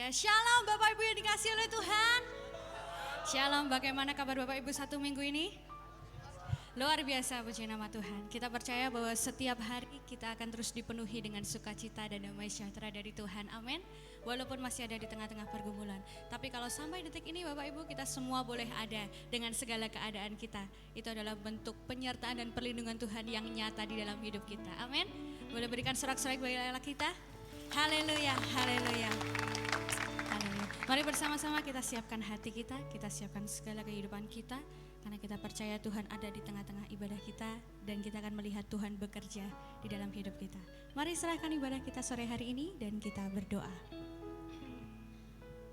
Shalom Bapak Ibu yang dikasihi oleh Tuhan. Shalom, bagaimana kabar Bapak Ibu satu minggu ini? Luar biasa, puji nama Tuhan. Kita percaya bahwa setiap hari kita akan terus dipenuhi dengan sukacita dan damai sejahtera dari Tuhan. Amin. Walaupun masih ada di tengah-tengah pergumulan. Tapi kalau sampai detik ini Bapak Ibu, kita semua boleh ada dengan segala keadaan kita. Itu adalah bentuk penyertaan dan perlindungan Tuhan yang nyata di dalam hidup kita. Amin. Boleh berikan sorak-sorai bagi Allah kita. Haleluya, haleluya. Mari bersama-sama kita siapkan hati kita siapkan segala kehidupan kita. Karena kita percaya Tuhan ada di tengah-tengah ibadah kita. Dan kita akan melihat Tuhan bekerja di dalam hidup kita. Mari serahkan ibadah kita sore hari ini dan kita berdoa.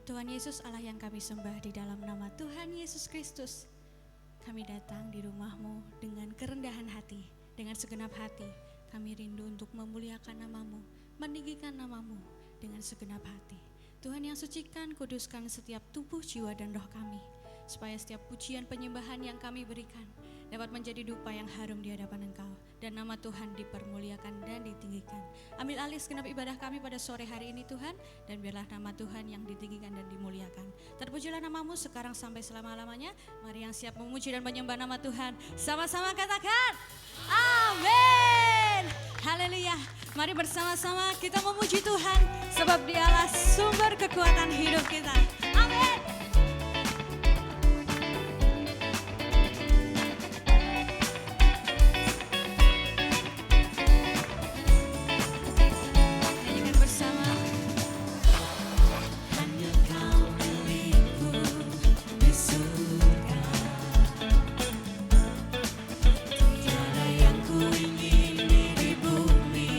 Tuhan Yesus Allah yang kami sembah, di dalam nama Tuhan Yesus Kristus, kami datang di rumah-Mu dengan kerendahan hati, dengan segenap hati. Kami rindu untuk memuliakan nama-Mu, meninggikan nama-Mu dengan segenap hati. Tuhan yang sucikan, kuduskan setiap tubuh, jiwa dan roh kami, supaya setiap pujian penyembahan yang kami berikan dapat menjadi dupa yang harum di hadapan Engkau, dan nama Tuhan dipermuliakan dan ditinggikan. Ambil alih segenap ibadah kami pada sore hari ini Tuhan, dan biarlah nama Tuhan yang ditinggikan dan dimuliakan. Terpujilah nama-Mu sekarang sampai selama-lamanya. Mari yang siap memuji dan menyembah nama Tuhan, sama-sama katakan amin. Haleluya. Mari bersama-sama kita memuji Tuhan, sebab Dialah sumber kekuatan hidup kita. Amin. Nyanyikan bersama. Hanya Kau milikku di surga, tiada yang ku ingin di bumi.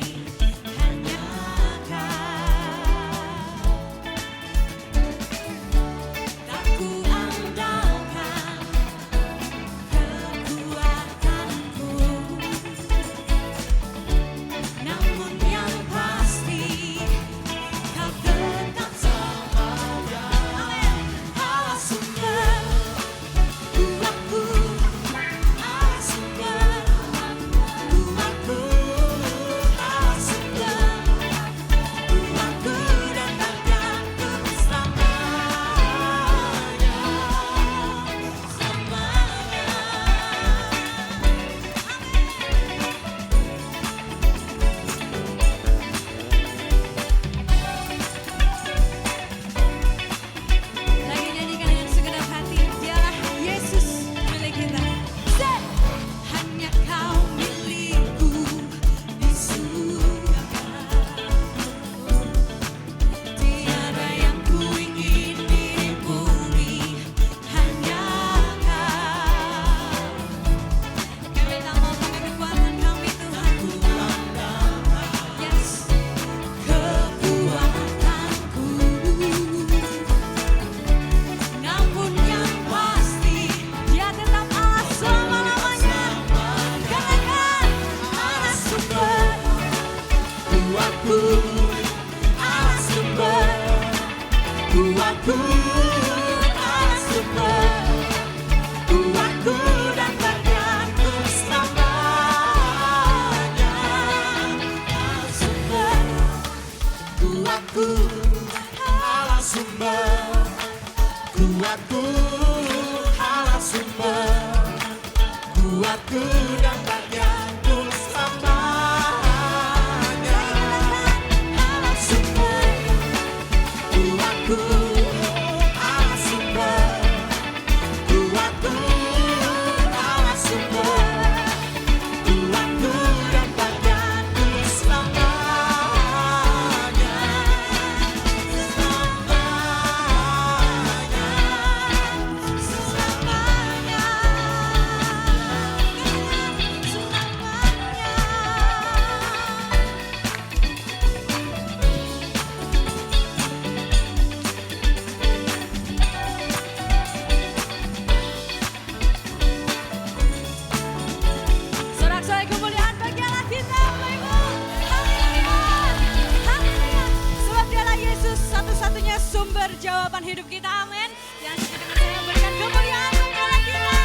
Jawaban hidup kita, amin. Yang dengan saya berikan kemuliaan bagi Allah kita.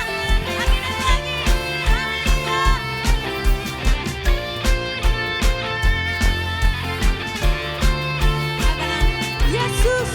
Lagi dan lagi. Haleluya. Yesus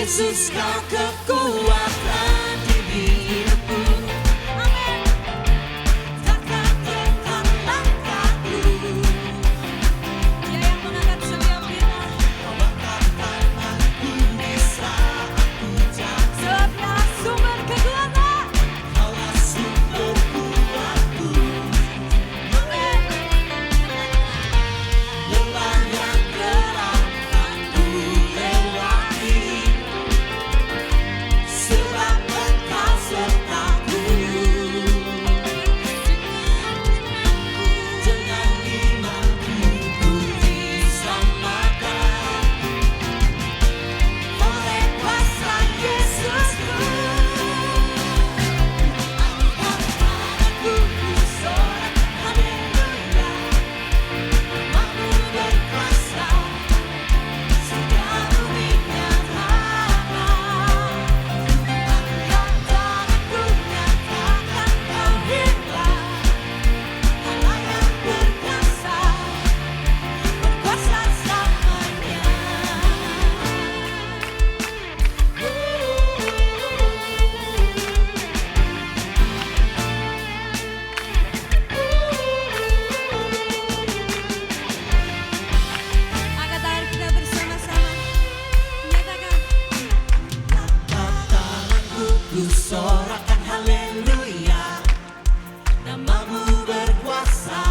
Yesus kau kekuatan di hidupku. Amin. Takkan tekan langkahku. Dia yang mengangkat setiap kita. Kau angkatkan aku di saat aku jatuh. Sebabnya sumber kekuatan. Kaulah sumber kuatku. Amin. Lelah yang gelap aku lewati. Sebab Engkau sertaku. Dengan imanku ku diselamatkan oleh kuasa Yesusku. Angkat tanganku ku sorakan haleluya. Namamu berkuasa, surga bumi nyatakan. Angkat tanganku nyatakan kau hebat. Allah yang berkuasa, berkuasa selamanya. Angkat tangan kita bersama-sama. Nyatakan. Angkat tanganku ku sorakan haleluya. Namamu berkuasa,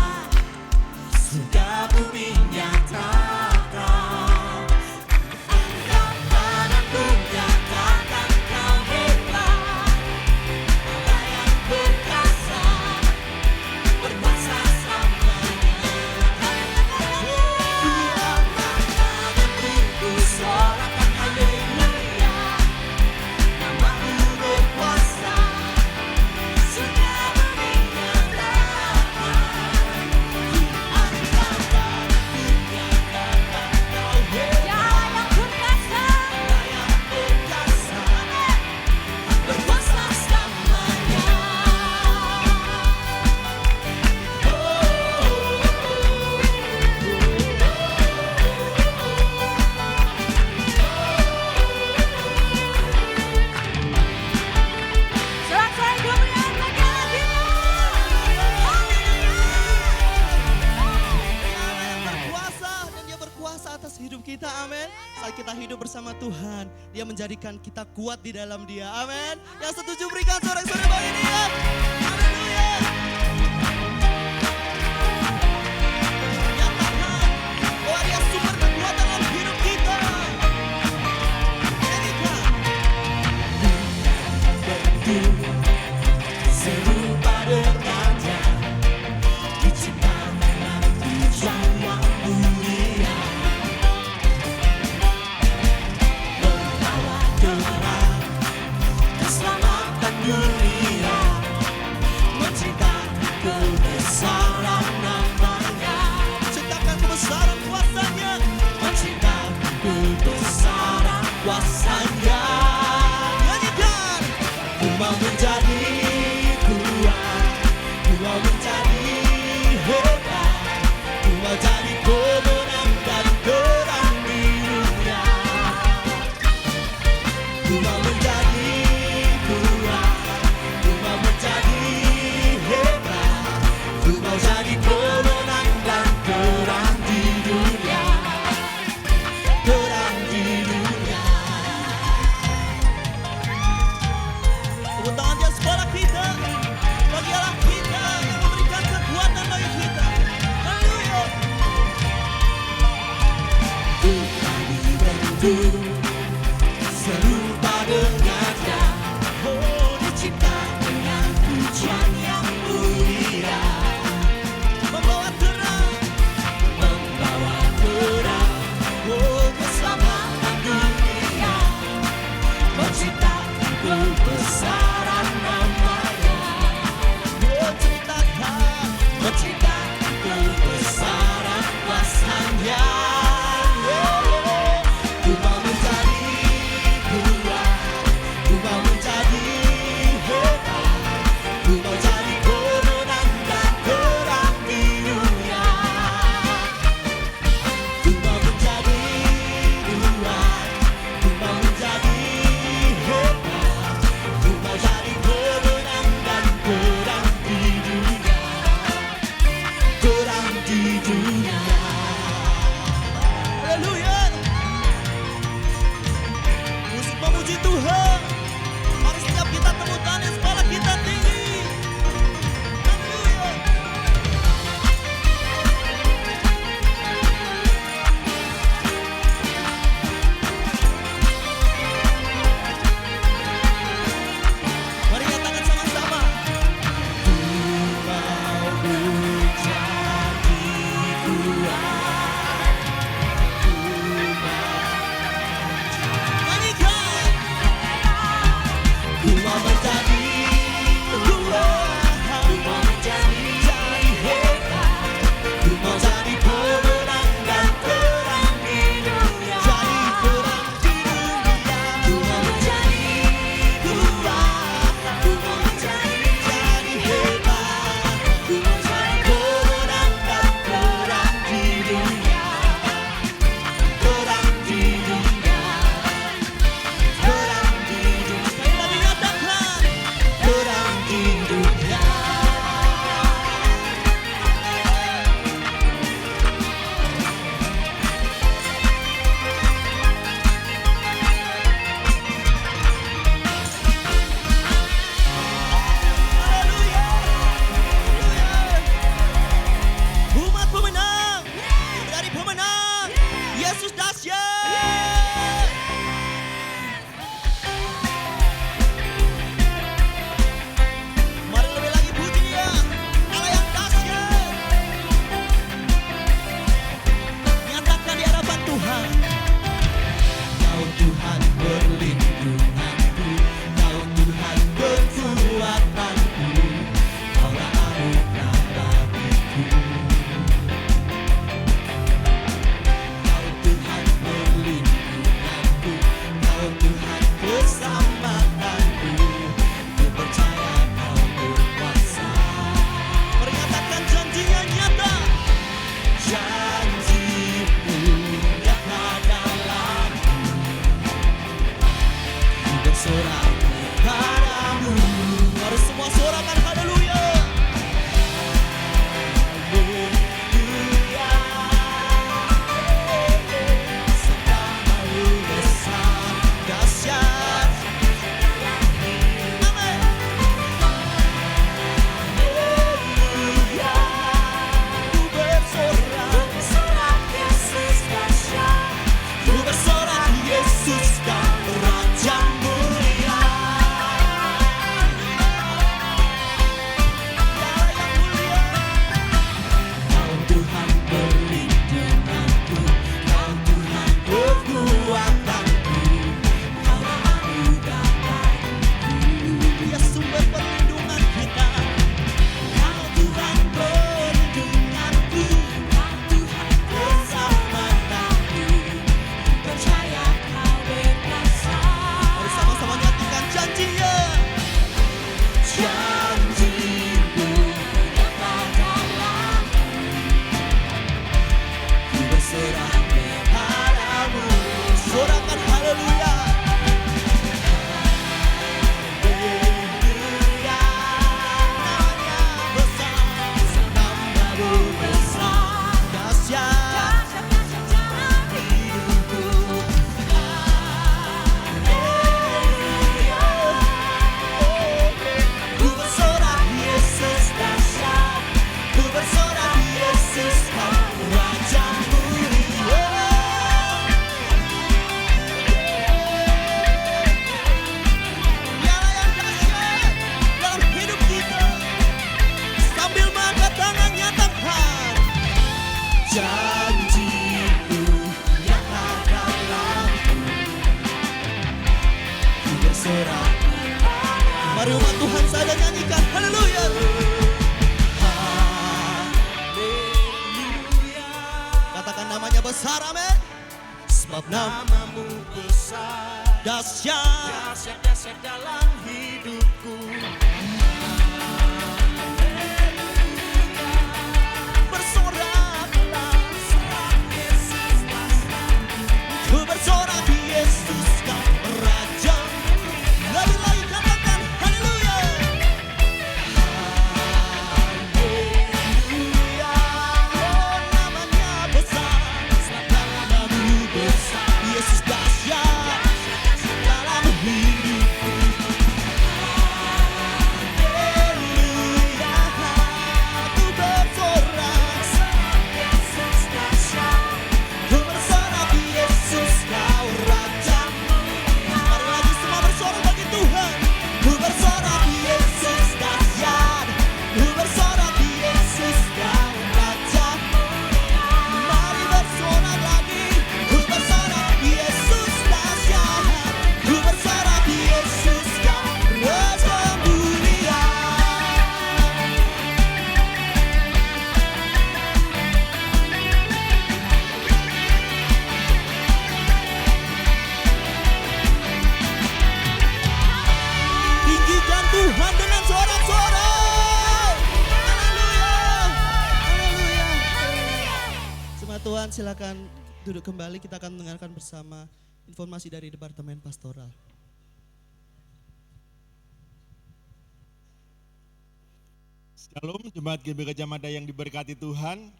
surga bumi nyatakan. Angkat tanganku nyatakan kau hebat. Allah yang berkuasa, berkuasa selamanya. Angkat tanganku ku sorakan haleluya. Namamu berkuasa, surga bumi nyatakan. Angkat tanganku nyatakan kau hebat. Allah yang berkuasa, Allah yang berkuasa, berkuasa selamanya. Sorak-sorai kemuliaan bagi Allah kita. Allah yang berkuasa dan Dia berkuasa atas hidup kita, amin. Saat kita hidup bersama Tuhan, Dia menjadikan kita kuat di dalam Dia, amin. Yang setuju berikan sorak-sorai bagi Dia. Haleluya. Nyatakan bahwa Dia sumber kekuatan dalam hidup kita. Nyanyikan. Serupa dengannya, diciptakan dengan tujuan yang mulia. Membawa terang keselamatan dunia, menceritakan kebesaran namanya, Ciptakan kebesaran kuasanya. menceritakan kebesaran kuasanya. Nyanyikan. Ku mau menjadi kuat, ku mau menjadi hebat, ku mau jadi pemenang dan terang di dunia. Ku mau menjadi kuat, ku mau menjadi hebat, ku mau jadi pemenang dan terang di dunia. Terang di dunia. Tepuk tangan di sekolah kita. Bagi Allah kita yang memberikan kekuatan bagi kita. Haleluya. Tuhan dibentuk serupa dengannya, oh dicipta dengan tujuan yang mulia, Membawa terang. membawa terang, oh keselamatan dunia, menciptakan kebesaran namanya, Menciptakan. menciptakan kebesaran kuasanya. Ku mau menjadi Nyanyikan. Ku mau menjadi kuat, ku mau jadi hebat, ku mau jadi pemenang dan terang di dunia. Jadi terang di dunia. Ku mau menjadi kuat, ku mau jadi hebat, ku mau jadi pemenang dan terang di dunia. Terang di dunia. Terang di dunia. Sekali lagi nyatakan. Terang di dunia. Haleluya. Umat pemenang. Dari pemenang. Yesus dahsyat. Mari lebih lagi puji Dia. Allah yang dahsyat. Nyatakan di hadapan Tuhan. Kau Tuhan perlindunganku, Kau Tuhan kekuatanku, Kaulah anugerah bagiku. Kau Tuhan perlindunganku, Kau Tuhan keselamatanku, ku percaya Kau berkuasa. Menyatakan janjinya nyata. Janjimu nyata dalamku, ku bersorak padamu. Harus semua sorakan haleluya. Haleluya. Sembahmu besar, dahsyat. Amin. Haleluya. Ku bersorak Yesus dahsyat. Ku bersorak Yesus dan Raja mulia. Ya yang mulia. Kau Tuhan perlindunganku, Kau Tuhan kekuatanku, Kaulah anugerah bagiku. Dia sumber perlindungan kita. Kau Tuhan perlindunganku, Kau Tuhan keselamatanku, percaya Kau berkuasa. Mari sama-sama nyatakan janjinya. Janjimu nyata dalamku, ku berserah padamu. Sorakan haleluya. Haleluya. Namanya besar, namamu besar, dahsyat dalam hidupku. Haleluya. Ku bersorak Yesus dahsyat, ku bersorak Yesus Kau Raja mulia. Dialah yang dahsyat dalam hidup kita. Sambil mengangkat tangan nyatakan. Janjimu nyata dalamku, ku bersorak. Mari umat Tuhan saja nyanyikan haleluya. Haleluya. Katakan namanya besar, amin. Sebab namamu besar, dahsyat, dahsyat dalam hidupku. Bersoraklah, sorak Yesus dahsyat. Ku bersorak Yesus Kau Raja. Lebih lagi katakan haleluya. Haleluya. Oh namanya besar, namamu besar. Yesus dahsyat dalam hidupku. Jemaat Tuhan silakan duduk kembali, kita akan mendengarkan bersama informasi dari Departemen Pastoral. Shalom Jemaat GBK Jamada yang diberkati Tuhan.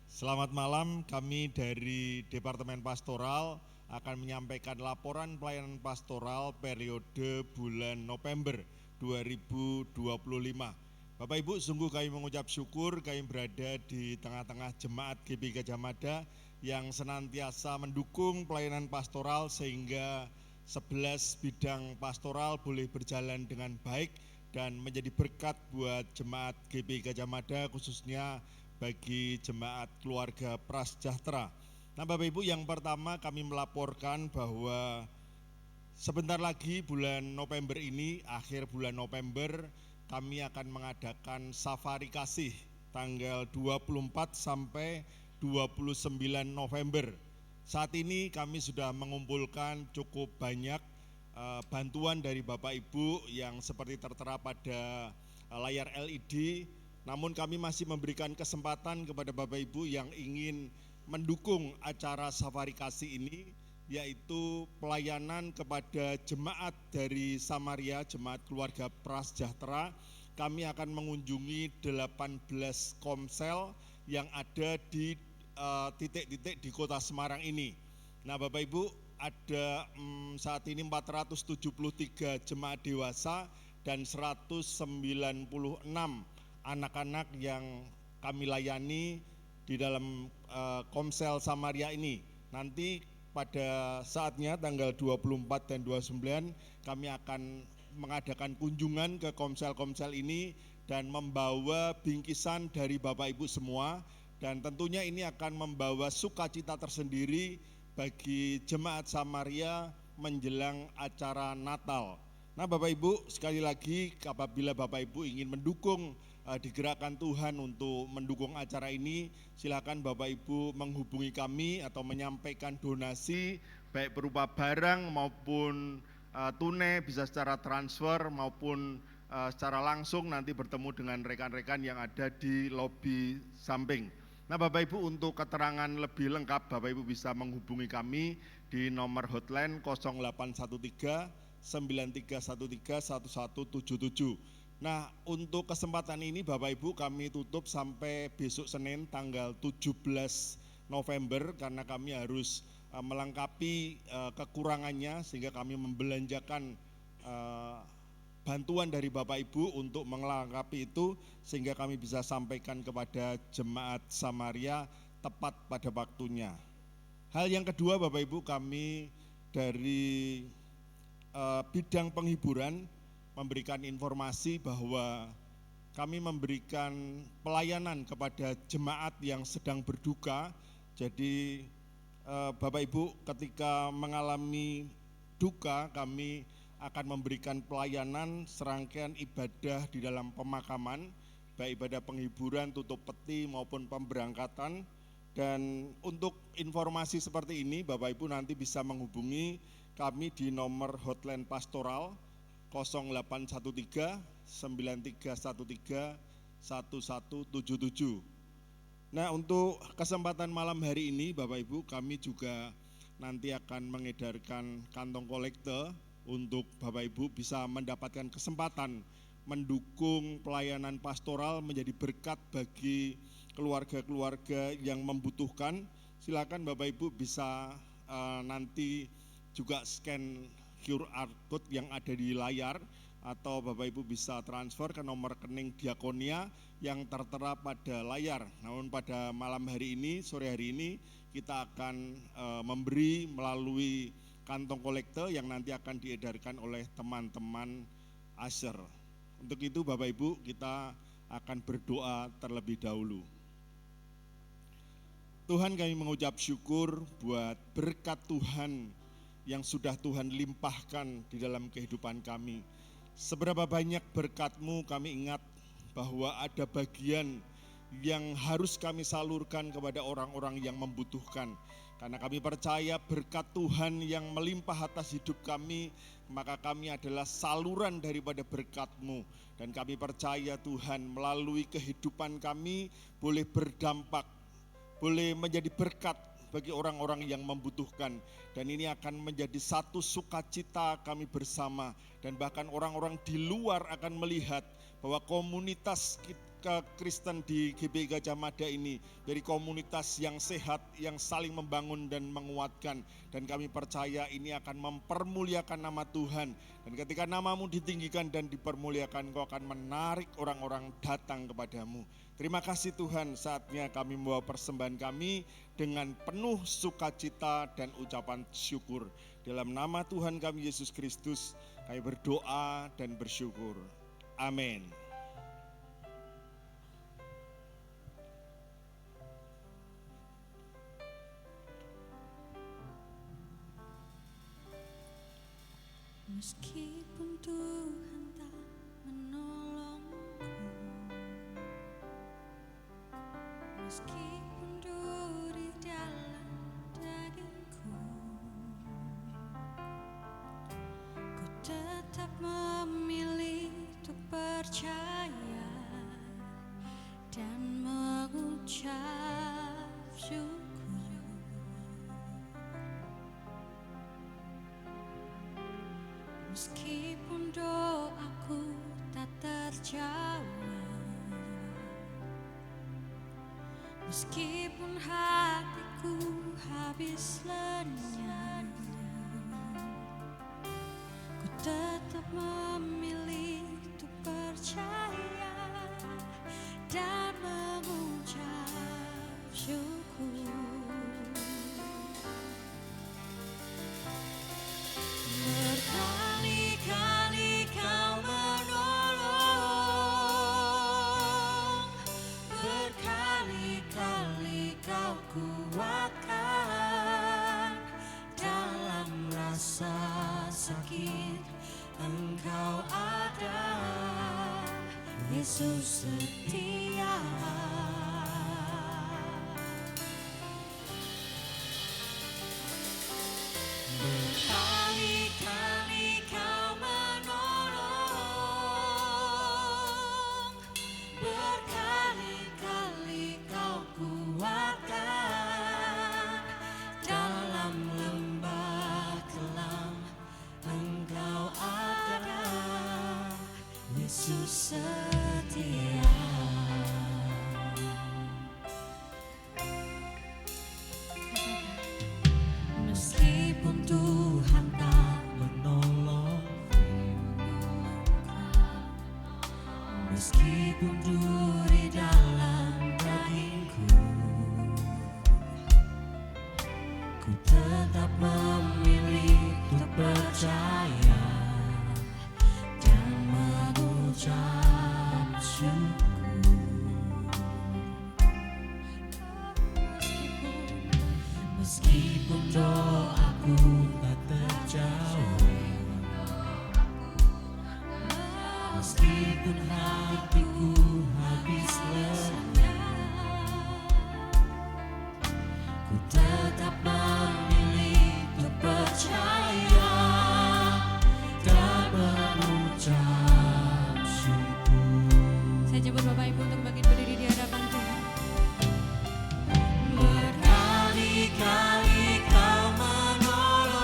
Selamat malam, kami dari Departemen Pastoral akan menyampaikan laporan pelayanan pastoral periode bulan November 2025. Bapak Ibu, sungguh kami mengucap syukur kami berada di tengah-tengah jemaat GBK Jamada yang senantiasa mendukung pelayanan pastoral sehingga 11 bidang pastoral boleh berjalan dengan baik dan menjadi berkat buat jemaat GBK Jamada, khususnya bagi jemaat keluarga Prasejahtera. Nah Bapak Ibu, yang pertama kami melaporkan bahwa sebentar lagi bulan November ini, akhir bulan November, kami akan mengadakan safari kasih tanggal 24 sampai 29 November. Saat ini kami sudah mengumpulkan cukup banyak bantuan dari Bapak Ibu yang seperti tertera pada layar LED, namun kami masih memberikan kesempatan kepada Bapak Ibu yang ingin mendukung acara safari kasih ini, yaitu pelayanan kepada jemaat dari Samaria, jemaat keluarga Prasejahtera. Kami akan mengunjungi 18 komsel yang ada di titik-titik di kota Semarang ini. Nah Bapak Ibu, ada saat ini 473 jemaat dewasa dan 196 anak-anak yang kami layani di dalam komsel Samaria ini. Nanti pada saatnya tanggal 24 dan 29 kami akan mengadakan kunjungan ke komsel-komsel ini dan membawa bingkisan dari Bapak Ibu semua, dan tentunya ini akan membawa sukacita tersendiri bagi jemaat Samaria menjelang acara Natal. Nah Bapak Ibu, sekali lagi apabila Bapak Ibu ingin mendukung digerakkan Tuhan untuk mendukung acara ini, silakan Bapak Ibu menghubungi kami atau menyampaikan donasi baik berupa barang maupun tunai, bisa secara transfer maupun secara langsung nanti bertemu dengan rekan-rekan yang ada di lobi samping. Nah Bapak Ibu, untuk keterangan lebih lengkap Bapak Ibu bisa menghubungi kami di nomor hotline 0813 9313 1177. Nah untuk kesempatan ini Bapak Ibu kami tutup sampai besok Senin tanggal 17 November karena kami harus melengkapi kekurangannya, sehingga kami membelanjakan bantuan dari Bapak Ibu untuk melengkapi itu sehingga kami bisa sampaikan kepada jemaat Samaria tepat pada waktunya. Hal yang kedua Bapak Ibu, kami dari bidang penghiburan memberikan informasi bahwa kami memberikan pelayanan kepada jemaat yang sedang berduka. Jadi Bapak Ibu ketika mengalami duka, kami akan memberikan pelayanan serangkaian ibadah di dalam pemakaman, baik ibadah penghiburan, tutup peti maupun pemberangkatan. Dan untuk informasi seperti ini Bapak Ibu nanti bisa menghubungi kami di nomor hotline pastoral 0813 9313 1177. Nah untuk kesempatan malam hari ini Bapak Ibu kami juga nanti akan mengedarkan kantong kolekte untuk Bapak Ibu bisa mendapatkan kesempatan mendukung pelayanan pastoral menjadi berkat bagi keluarga-keluarga yang membutuhkan. Silakan Bapak Ibu bisa nanti juga scan QR code yang ada di layar, atau Bapak Ibu bisa transfer ke nomor rekening Diakonia yang tertera pada layar. Namun pada malam hari ini, sore hari ini kita akan memberi melalui kantong kolekte yang nanti akan diedarkan oleh teman-teman Asher. Untuk itu Bapak Ibu kita akan berdoa terlebih dahulu. Tuhan, kami mengucap syukur buat berkat Tuhan yang sudah Tuhan limpahkan di dalam kehidupan kami. Seberapa banyak berkat-Mu kami ingat bahwa ada bagian yang harus kami salurkan kepada orang-orang yang membutuhkan. Karena kami percaya berkat Tuhan yang melimpah atas hidup kami, maka kami adalah saluran daripada berkat-Mu. Dan kami percaya Tuhan melalui kehidupan kami boleh berdampak, boleh menjadi berkat bagi orang-orang yang membutuhkan. Dan ini akan menjadi satu sukacita kami bersama. Dan bahkan orang-orang di luar akan melihat bahwa komunitas Kristen di GBI Gajah Mada ini dari komunitas yang sehat, yang saling membangun dan menguatkan. Dan kami percaya ini akan mempermuliakan nama Tuhan. Dan ketika namamu ditinggikan dan dipermuliakan, Engkau akan menarik orang-orang datang kepadamu. Terima kasih Tuhan, saatnya kami membawa persembahan kami dengan penuh sukacita dan ucapan syukur. Dalam nama Tuhan kami Yesus Kristus, kami berdoa dan bersyukur. Amin. Meskipun Tuhan tak menolongku, meskipun duri dalam dagingku, ku tetap memilih untuk percaya dan mengucap syukur. Meskipun doaku tak terjawab, meskipun hatiku habis lenyap, ku tetap memilih untuk percaya dan mengucap syukur. Berkali-kali Kau menolong, berkali-kali Kau kuatkan. Dalam rasa sakit Engkau ada, Yesus setia. Berkali-kali Kau menolong, berkali-kali Kau kuatkan. Dalam lembah kelam Engkau ada, Yesus setia. Meskipun Tuhan tak menolong, meskipun duri dalam dagingku, ku tetap memilih untuk percaya dan mengucap syukur. Meskipun doaku tak terjawab, meskipun hatiku habis lenyap, ku tetap memilih untuk percaya dan mengucap syukur. Saya jemput Bapak Ibu untuk bangkit berdiri di hadapan Tuhan. Berkali-kali Kau menolong,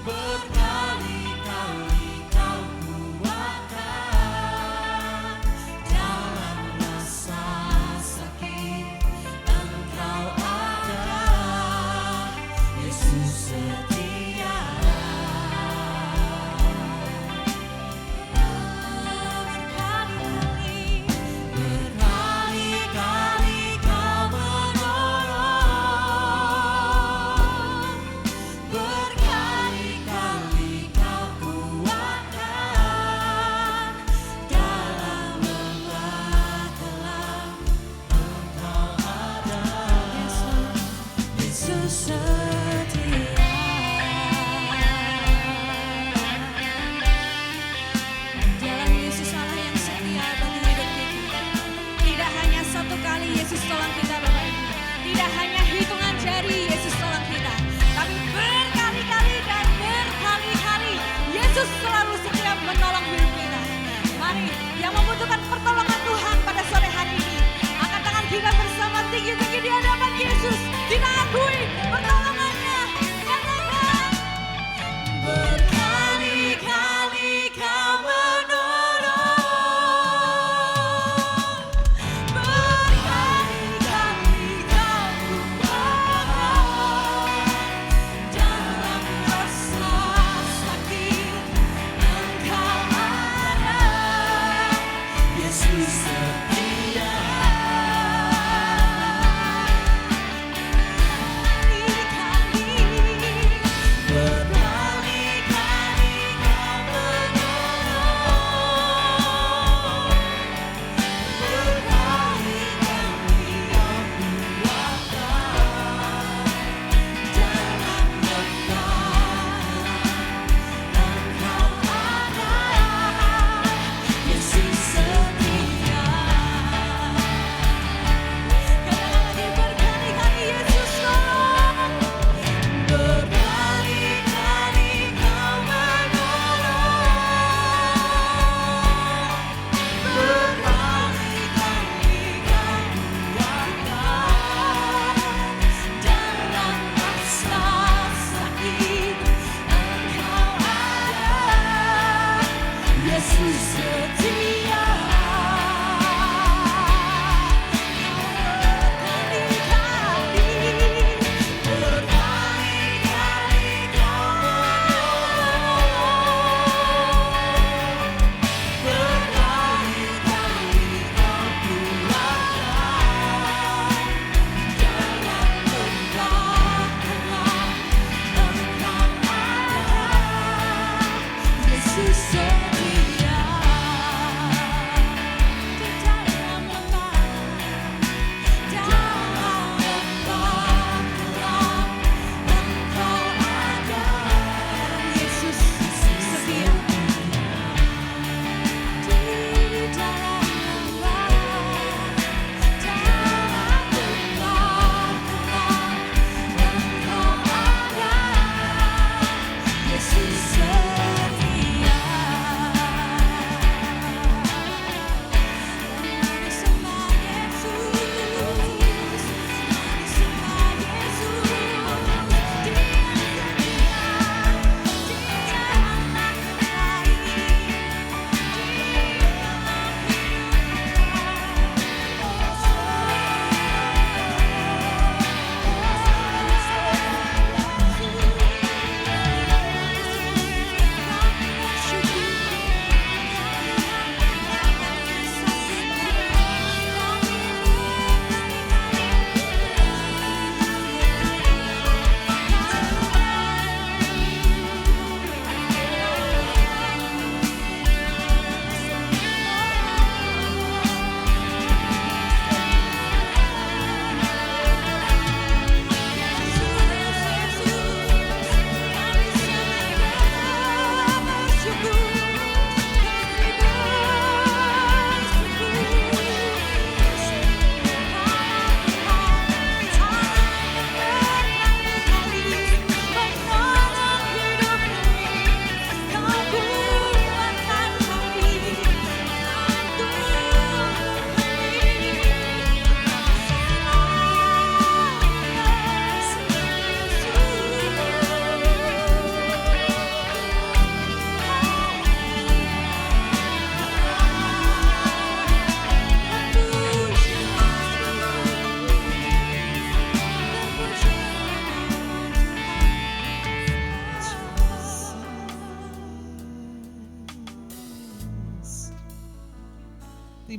berkali-kali Kau kuatkan. Dalam rasa sakit Engkau ada, Yesus setia. Berkali-kali Kau menolong, berkali-kali Kau kuatkan. Dalam lembah kelam Engkau ada, Yesus setia. Jalan Yesus Allah yang setia bagi hidup kita. Tidak hanya satu kali Yesus tolong kita Bapak Ibu, tidak hanya hitungan jari Yesus tolong kita, tapi berkali-kali dan berkali-kali Yesus selalu setia menolong hidup kita. Mari yang membutuhkan pertolongan Tuhan pada sore hari ini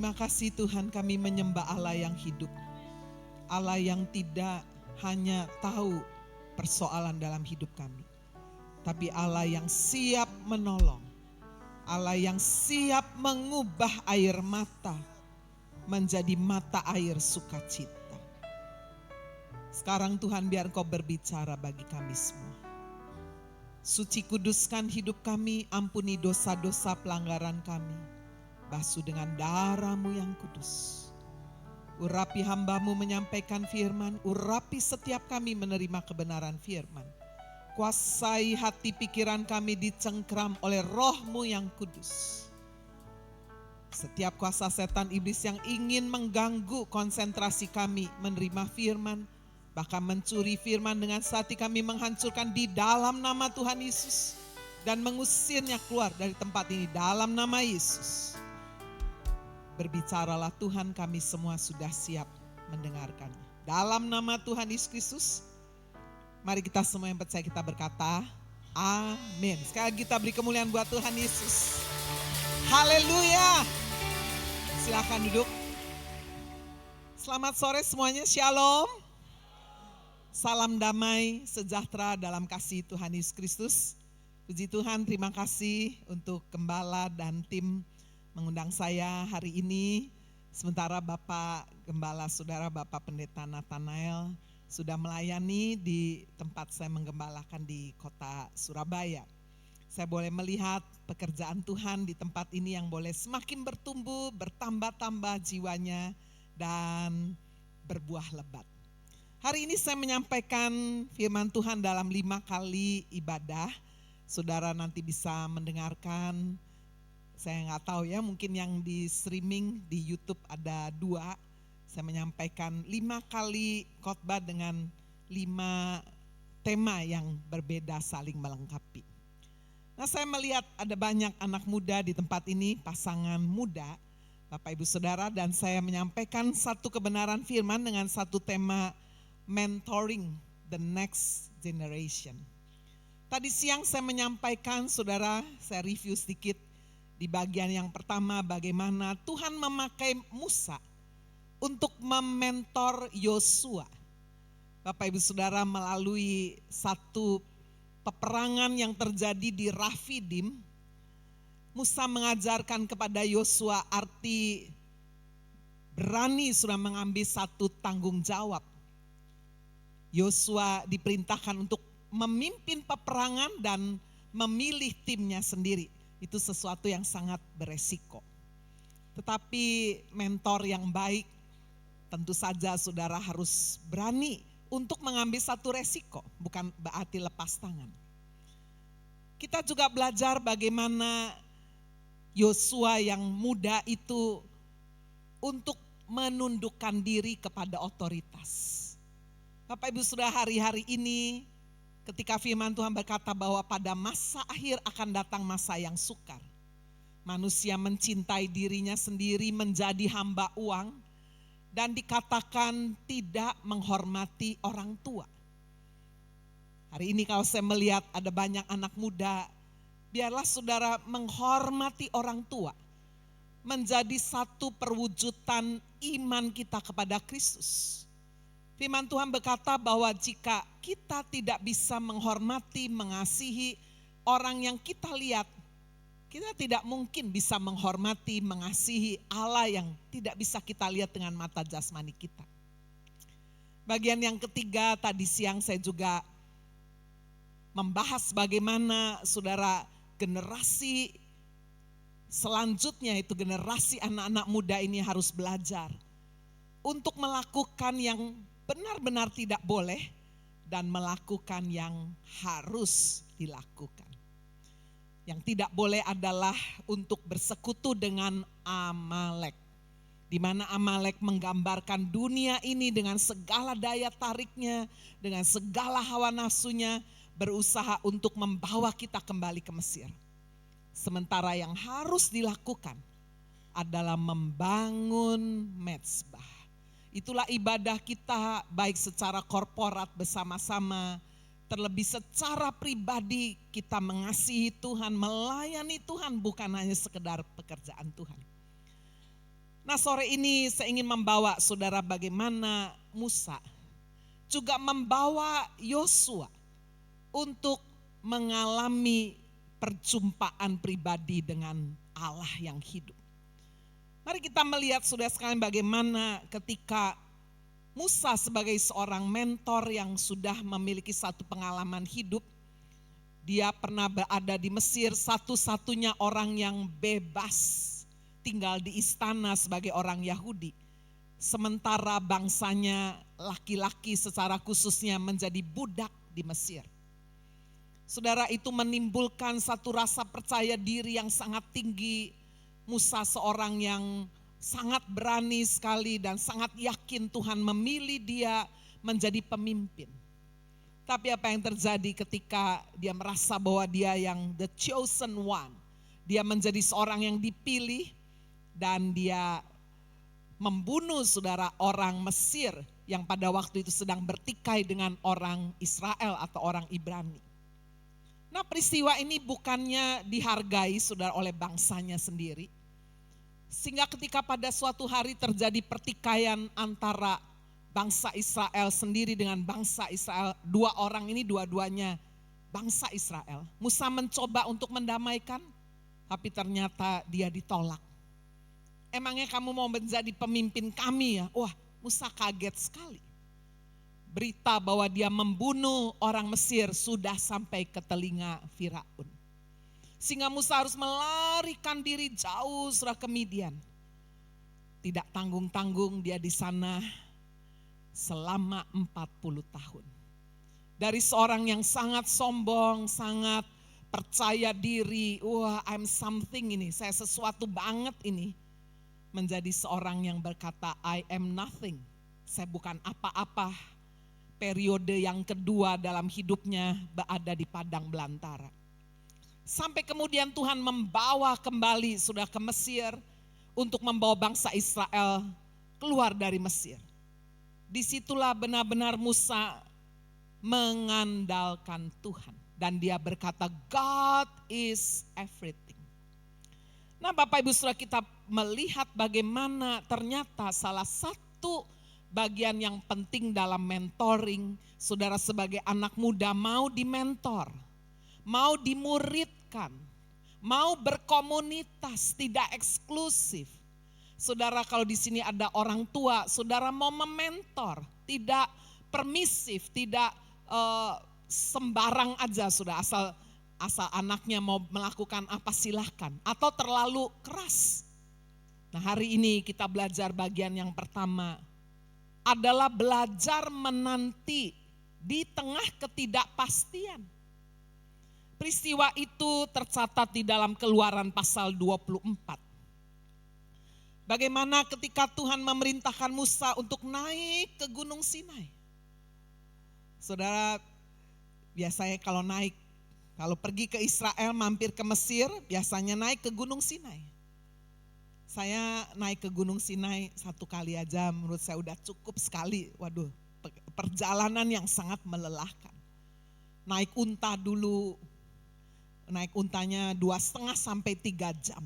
Terima kasih Tuhan, kami menyembah Allah yang hidup. Allah yang tidak hanya tahu persoalan dalam hidup kami, tapi Allah yang siap menolong. Allah yang siap mengubah air mata menjadi mata air sukacita. Sekarang Tuhan, biar Engkau berbicara bagi kami semua. Suci kuduskan hidup kami, ampuni dosa-dosa pelanggaran kami. Basuh dengan darah-Mu yang kudus. Urapi hamba-Mu menyampaikan firman, urapi setiap kami menerima kebenaran firman. Kuasai hati pikiran kami dicengkram oleh Roh-Mu yang kudus. Setiap kuasa setan iblis yang ingin mengganggu konsentrasi kami menerima firman, bahkan mencuri firman dengan hati kami menghancurkan di dalam nama Tuhan Yesus. Dan mengusirnya keluar dari tempat ini dalam nama Yesus. Berbicaralah Tuhan, kami semua sudah siap mendengarkannya. Dalam nama Tuhan Yesus Kristus, mari kita semua yang percaya kita berkata, amin. Sekali lagi kita beri kemuliaan buat Tuhan Yesus. Haleluya. Silakan duduk. Selamat sore semuanya, shalom. Salam damai sejahtera dalam kasih Tuhan Yesus Kristus. Puji Tuhan, terima kasih untuk Gembala dan tim mengundang saya hari ini. Sementara Bapak Gembala, Saudara Bapak Pendeta Nathanael sudah melayani di tempat saya menggembalakan di kota Surabaya. Saya boleh melihat pekerjaan Tuhan di tempat ini yang boleh semakin bertumbuh, bertambah-tambah jiwanya dan berbuah lebat. Hari ini saya menyampaikan firman Tuhan dalam 5 kali ibadah. Saudara nanti bisa mendengarkan, saya nggak tahu ya, mungkin yang di streaming di YouTube ada 2. Saya menyampaikan 5 kali khotbah dengan 5 tema yang berbeda saling melengkapi. Nah, saya melihat ada banyak anak muda di tempat ini, pasangan muda, Bapak Ibu Saudara, dan saya menyampaikan satu kebenaran firman dengan satu tema mentoring the next generation. Tadi siang saya menyampaikan, saudara, saya review sedikit di bagian yang pertama bagaimana Tuhan memakai Musa untuk mementor Yosua. Bapak Ibu Saudara, melalui satu peperangan yang terjadi di Rafidim, Musa mengajarkan kepada Yosua arti berani sudah mengambil satu tanggung jawab. Yosua diperintahkan untuk memimpin peperangan dan memilih timnya sendiri. Itu sesuatu yang sangat beresiko. Tetapi mentor yang baik tentu saja saudara harus berani untuk mengambil satu resiko, bukan berarti lepas tangan. Kita juga belajar bagaimana Yosua yang muda itu untuk menundukkan diri kepada otoritas. Bapak Ibu Saudara, hari-hari ini ketika firman Tuhan berkata bahwa pada masa akhir akan datang masa yang sukar. Manusia mencintai dirinya sendiri, menjadi hamba uang, dan dikatakan tidak menghormati orang tua. Hari ini kalau saya melihat ada banyak anak muda, biarlah saudara menghormati orang tua. Menjadi satu perwujudan iman kita kepada Kristus. Firman Tuhan berkata bahwa jika kita tidak bisa menghormati, mengasihi orang yang kita lihat, kita tidak mungkin bisa menghormati, mengasihi Allah yang tidak bisa kita lihat dengan mata jasmani kita. Bagian yang ketiga, tadi siang saya juga membahas bagaimana saudara generasi selanjutnya, itu generasi anak-anak muda ini harus belajar untuk melakukan yang benar-benar tidak boleh dan melakukan yang harus dilakukan. Yang tidak boleh adalah untuk bersekutu dengan Amalek. Di mana Amalek menggambarkan dunia ini dengan segala daya tariknya, dengan segala hawa nafsunya, berusaha untuk membawa kita kembali ke Mesir. Sementara yang harus dilakukan adalah membangun mezbah. Itulah ibadah kita, baik secara korporat bersama-sama, terlebih secara pribadi kita mengasihi Tuhan, melayani Tuhan, bukan hanya sekedar pekerjaan Tuhan. Nah, sore ini saya ingin membawa saudara bagaimana Musa juga membawa Yosua untuk mengalami perjumpaan pribadi dengan Allah yang hidup. Mari kita melihat saudara sekalian bagaimana ketika Musa sebagai seorang mentor yang sudah memiliki satu pengalaman hidup. Dia pernah berada di Mesir, satu-satunya orang yang bebas tinggal di istana sebagai orang Yahudi. Sementara bangsanya laki-laki secara khususnya menjadi budak di Mesir. Saudara, itu menimbulkan satu rasa percaya diri yang sangat tinggi. Musa seorang yang sangat berani sekali dan sangat yakin Tuhan memilih dia menjadi pemimpin. Tapi apa yang terjadi ketika dia merasa bahwa dia yang the chosen one. Dia menjadi seorang yang dipilih dan dia membunuh saudara orang Mesir yang pada waktu itu sedang bertikai dengan orang Israel atau orang Ibrani. Nah, peristiwa ini bukannya dihargai saudara oleh bangsanya sendiri. Sehingga ketika pada suatu hari terjadi pertikaian antara bangsa Israel sendiri dengan bangsa Israel. Dua orang ini dua-duanya bangsa Israel. Musa mencoba untuk mendamaikan, tapi ternyata dia ditolak. Emangnya kamu mau menjadi pemimpin kami ya? Wah, Musa kaget sekali. Berita bahwa dia membunuh orang Mesir sudah sampai ke telinga Firaun. Sehingga Musa harus melarikan diri jauh ke Midian. Tidak tanggung-tanggung dia di sana selama 40 tahun. Dari seorang yang sangat sombong, sangat percaya diri, wah I'm something ini, saya sesuatu banget ini. Menjadi seorang yang berkata I am nothing, saya bukan apa-apa. Periode yang kedua dalam hidupnya berada di padang belantara. Sampai kemudian Tuhan membawa kembali sudah ke Mesir untuk membawa bangsa Israel keluar dari Mesir. Disitulah benar-benar Musa mengandalkan Tuhan. Dan dia berkata God is everything. Nah Bapak Ibu Saudara, kita melihat bagaimana ternyata salah satu bagian yang penting dalam mentoring, saudara sebagai anak muda mau dimentor, mau dimuridkan, mau berkomunitas, tidak eksklusif. Saudara kalau di sini ada orang tua, saudara mau mementor, tidak permisif, tidak sembarang aja sudah asal anaknya mau melakukan apa silahkan, atau terlalu keras. Nah hari ini kita belajar bagian yang pertama, adalah belajar menanti di tengah ketidakpastian. Peristiwa itu tercatat di dalam Keluaran pasal 24. Bagaimana ketika Tuhan memerintahkan Musa untuk naik ke Gunung Sinai. Saudara, biasanya kalau pergi ke Israel mampir ke Mesir, biasanya naik ke Gunung Sinai. Saya naik ke Gunung Sinai 1 kali aja, menurut saya udah cukup sekali. Waduh, perjalanan yang sangat melelahkan. Naik unta dulu, naik untanya 2,5 sampai 3 jam.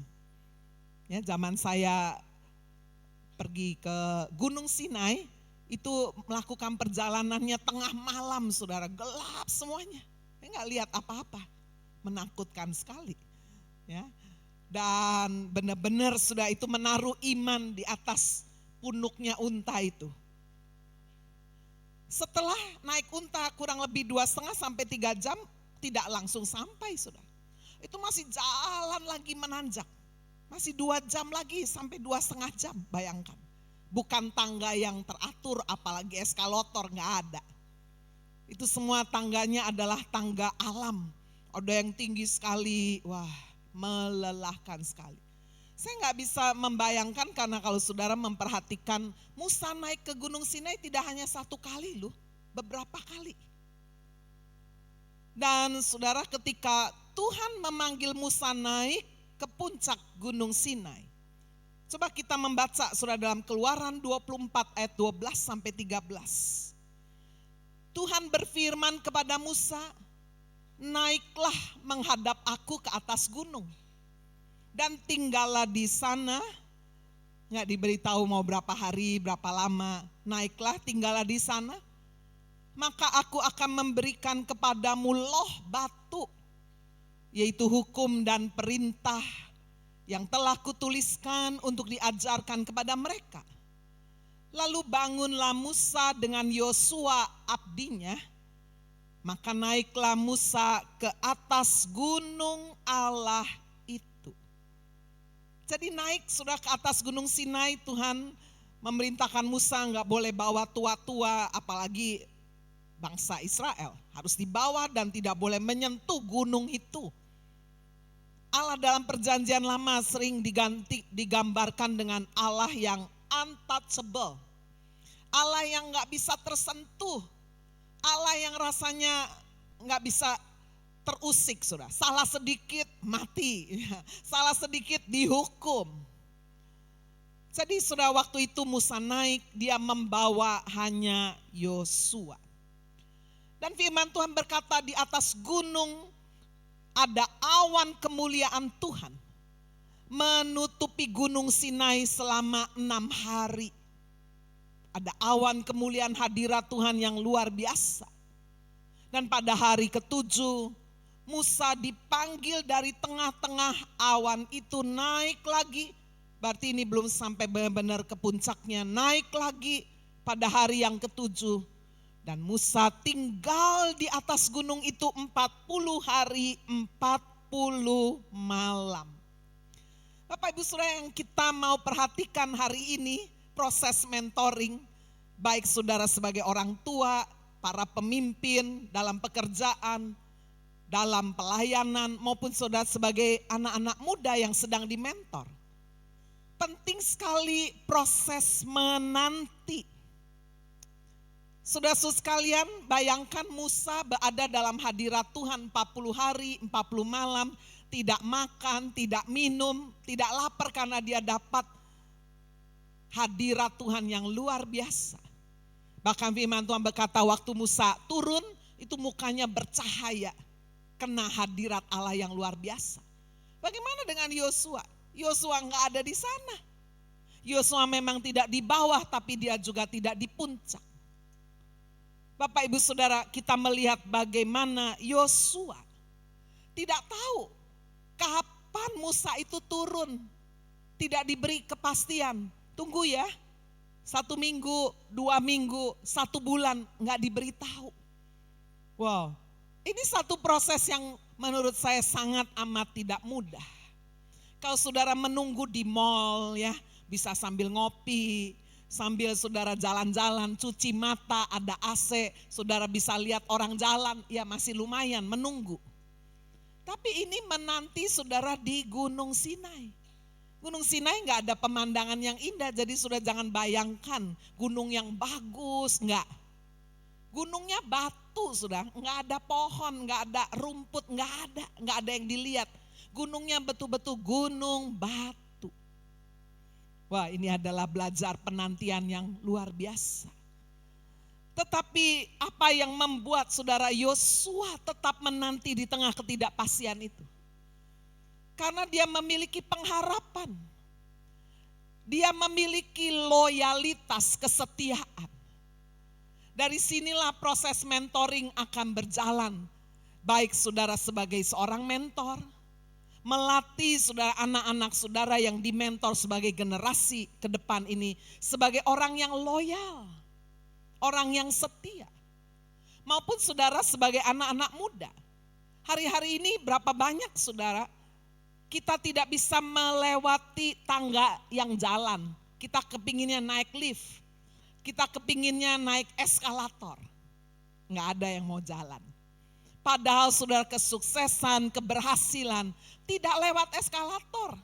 Ya, zaman saya pergi ke Gunung Sinai, itu melakukan perjalanannya tengah malam, saudara, gelap semuanya. Saya nggak lihat apa-apa, menakutkan sekali. Ya. Dan benar-benar sudah itu menaruh iman di atas punuknya unta itu. Setelah naik unta kurang lebih 2,5 sampai 3 jam tidak langsung sampai sudah. Itu masih jalan lagi menanjak. Masih 2 jam lagi sampai 2,5 jam, bayangkan. Bukan tangga yang teratur apalagi eskalator, nggak ada. Itu semua tangganya adalah tangga alam. Ada yang tinggi sekali, wah. Melelahkan sekali. Saya nggak bisa membayangkan karena kalau saudara memperhatikan Musa naik ke Gunung Sinai tidak hanya 1 kali loh, beberapa kali. Dan saudara ketika Tuhan memanggil Musa naik ke puncak Gunung Sinai. Coba kita membaca saudara dalam Keluaran 24 ayat 12 sampai 13. Tuhan berfirman kepada Musa, naiklah menghadap aku ke atas gunung dan tinggallah di sana nggak diberitahu mau berapa hari, berapa lama. Naiklah, tinggallah di sana. Maka aku akan memberikan kepadamu loh batu, yaitu hukum dan perintah yang telah kutuliskan untuk diajarkan kepada mereka. Lalu bangunlah Musa dengan Yosua abdinya, maka naiklah Musa ke atas gunung Allah itu. Jadi naik sudah ke atas gunung Sinai, Tuhan memerintahkan Musa nggak boleh bawa tua-tua, apalagi bangsa Israel. Harus dibawa dan tidak boleh menyentuh gunung itu. Allah dalam perjanjian lama sering digambarkan dengan Allah yang untouchable. Allah yang gak bisa tersentuh. Allah yang rasanya gak bisa terusik, saudara. Salah sedikit mati, salah sedikit dihukum. Jadi saudara, waktu itu Musa naik, dia membawa hanya Yosua. Dan firman Tuhan berkata di atas gunung ada awan kemuliaan Tuhan menutupi gunung Sinai selama 6 hari. Ada awan kemuliaan hadirat Tuhan yang luar biasa. Dan pada hari ke-7 Musa dipanggil dari tengah-tengah awan itu, naik lagi. Berarti ini belum sampai benar-benar ke puncaknya. Naik lagi pada hari yang ke-7. Dan Musa tinggal di atas gunung itu 40 hari 40 malam. Bapak Ibu Saudara, yang kita mau perhatikan hari ini, proses mentoring, baik saudara sebagai orang tua, para pemimpin dalam pekerjaan, dalam pelayanan, maupun saudara sebagai anak-anak muda yang sedang dimentor. Penting sekali proses menanti. Saudara-saudara sekalian, bayangkan Musa berada dalam hadirat Tuhan 40 hari, 40 malam, tidak makan, tidak minum, tidak lapar karena dia dapat hadirat Tuhan yang luar biasa. Bahkan firman Tuhan berkata waktu Musa turun, itu mukanya bercahaya, kena hadirat Allah yang luar biasa. Bagaimana dengan Yosua? Yosua enggak ada di sana. Yosua memang tidak di bawah, tapi dia juga tidak di puncak. Bapak Ibu Saudara, kita melihat bagaimana Yosua tidak tahu kapan Musa itu turun. Tidak diberi kepastian. Tunggu ya, 1 minggu, 2 minggu, 1 bulan, nggak diberitahu. Wow, ini satu proses yang menurut saya sangat amat tidak mudah. Kalau saudara menunggu di mall ya, bisa sambil ngopi, sambil saudara jalan-jalan, cuci mata, ada AC, saudara bisa lihat orang jalan, ya masih lumayan menunggu. Tapi ini menanti saudara di Gunung Sinai. Gunung Sinai nggak ada pemandangan yang indah, jadi sudah jangan bayangkan gunung yang bagus, enggak. Gunungnya batu sudah, nggak ada pohon, nggak ada rumput, nggak ada yang dilihat. Gunungnya betul-betul gunung batu. Wah, ini adalah belajar penantian yang luar biasa. Tetapi apa yang membuat saudara Yosua tetap menanti di tengah ketidakpastian itu? Karena dia memiliki pengharapan. Dia memiliki loyalitas, kesetiaan. Dari sinilah proses mentoring akan berjalan. Baik saudara sebagai seorang mentor, melatih saudara, anak-anak saudara yang dimentor sebagai generasi ke depan ini sebagai orang yang loyal, orang yang setia. Maupun saudara sebagai anak-anak muda. Hari-hari ini berapa banyak saudara kita tidak bisa melewati tangga yang jalan. Kita kepinginnya naik lift, kita kepinginnya naik eskalator. Nggak ada yang mau jalan. Padahal saudara kesuksesan, keberhasilan tidak lewat eskalator,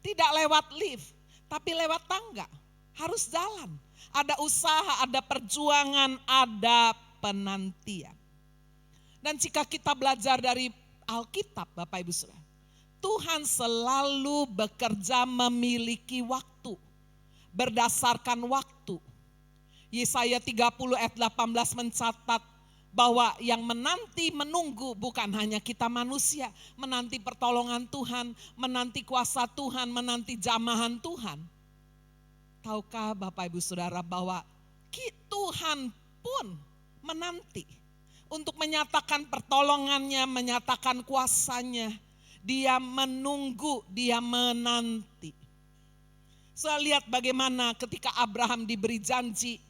tidak lewat lift, tapi lewat tangga. Harus jalan. Ada usaha, ada perjuangan, ada penantian. Dan jika kita belajar dari Alkitab, Bapak Ibu Saudara, Tuhan selalu bekerja memiliki waktu, berdasarkan waktu. Yesaya 30 ayat 18 mencatat bahwa yang menanti menunggu bukan hanya kita manusia, menanti pertolongan Tuhan, menanti kuasa Tuhan, menanti jamahan Tuhan. tahukah Bapak Ibu Saudara bahwa Tuhan pun menanti untuk menyatakan pertolongannya, menyatakan kuasanya. Dia menunggu, dia menanti. Saya lihat bagaimana ketika Abraham diberi janji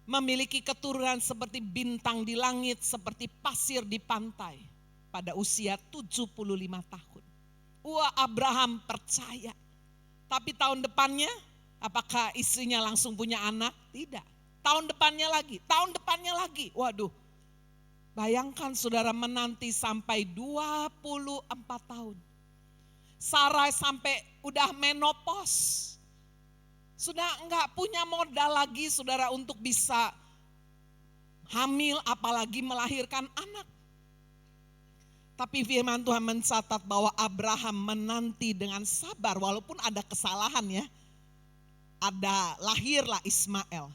memiliki keturunan seperti bintang di langit, seperti pasir di pantai pada usia 75 tahun. Wah, Abraham percaya. Tapi tahun depannya, apakah istrinya langsung punya anak? Tidak. Tahun depannya lagi. Waduh, bayangkan saudara menanti sampai 24 tahun. Sarai sampai udah menopause. Sudah enggak punya modal lagi saudara untuk bisa hamil apalagi melahirkan anak. Tapi firman Tuhan mencatat bahwa Abraham menanti dengan sabar walaupun ada kesalahan ya. Lahirlah Ismail.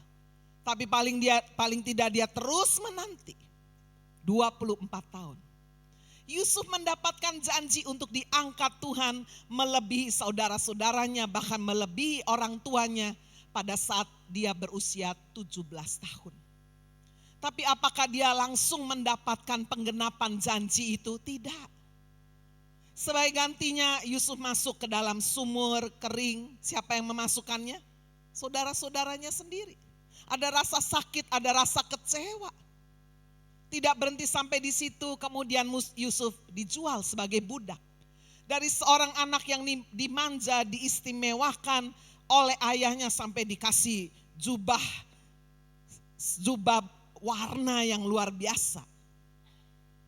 Tapi paling tidak dia terus menanti. 24 tahun. Yusuf mendapatkan janji untuk diangkat Tuhan melebihi saudara-saudaranya, bahkan melebihi orang tuanya pada saat dia berusia 17 tahun. Tapi apakah dia langsung mendapatkan penggenapan janji itu? Tidak. Sebagai gantinya Yusuf masuk ke dalam sumur kering. Siapa yang memasukkannya? Saudara-saudaranya sendiri. Ada rasa sakit, ada rasa kecewa. Tidak berhenti sampai di situ, kemudian Yusuf dijual sebagai budak. Dari seorang anak yang dimanja, diistimewakan oleh ayahnya sampai dikasih jubah warna yang luar biasa.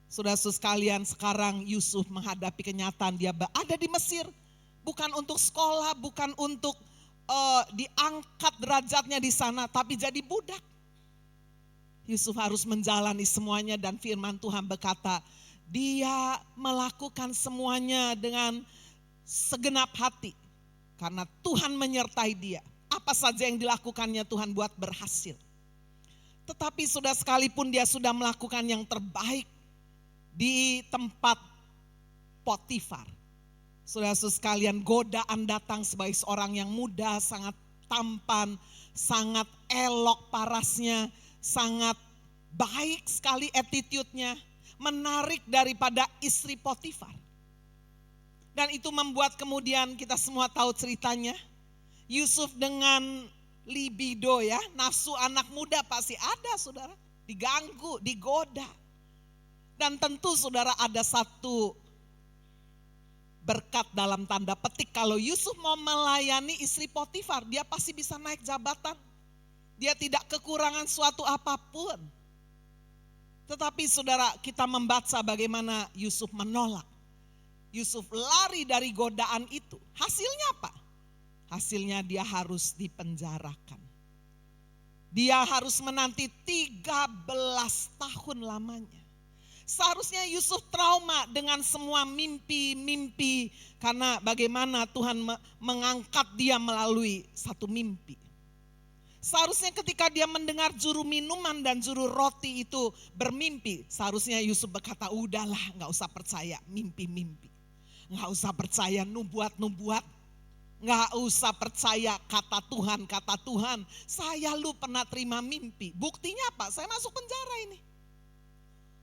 Saudara-saudara sekalian, sekarang Yusuf menghadapi kenyataan dia berada di Mesir. Bukan untuk sekolah, bukan untuk diangkat derajatnya di sana, tapi jadi budak. Yusuf harus menjalani semuanya dan firman Tuhan berkata, dia melakukan semuanya dengan segenap hati. Karena Tuhan menyertai dia. Apa saja yang dilakukannya Tuhan buat berhasil. Tetapi sudah sekalipun dia sudah melakukan yang terbaik di tempat Potifar. Saudara-saudara sekalian, godaan datang sebagai seorang yang muda, sangat tampan, sangat elok parasnya, sangat baik sekali attitude-nya, menarik daripada istri Potifar. Dan itu membuat kemudian kita semua tahu ceritanya, Yusuf dengan libido ya, nafsu anak muda pasti ada saudara, diganggu, digoda. Dan tentu saudara ada satu berkat dalam tanda petik, kalau Yusuf mau melayani istri Potifar, dia pasti bisa naik jabatan. Dia tidak kekurangan suatu apapun. Tetapi saudara, kita membaca bagaimana Yusuf menolak. Yusuf lari dari godaan itu. Hasilnya apa? Hasilnya dia harus dipenjarakan. Dia harus menanti 13 tahun lamanya. Seharusnya Yusuf trauma dengan semua mimpi-mimpi. Karena bagaimana Tuhan mengangkat dia melalui satu mimpi. Seharusnya ketika dia mendengar juru minuman dan juru roti itu bermimpi. Seharusnya Yusuf berkata, udahlah gak usah percaya mimpi-mimpi. Gak usah percaya nubuat-nubuat. Gak usah percaya kata Tuhan. Saya lu pernah terima mimpi. Buktinya apa? Saya masuk penjara ini.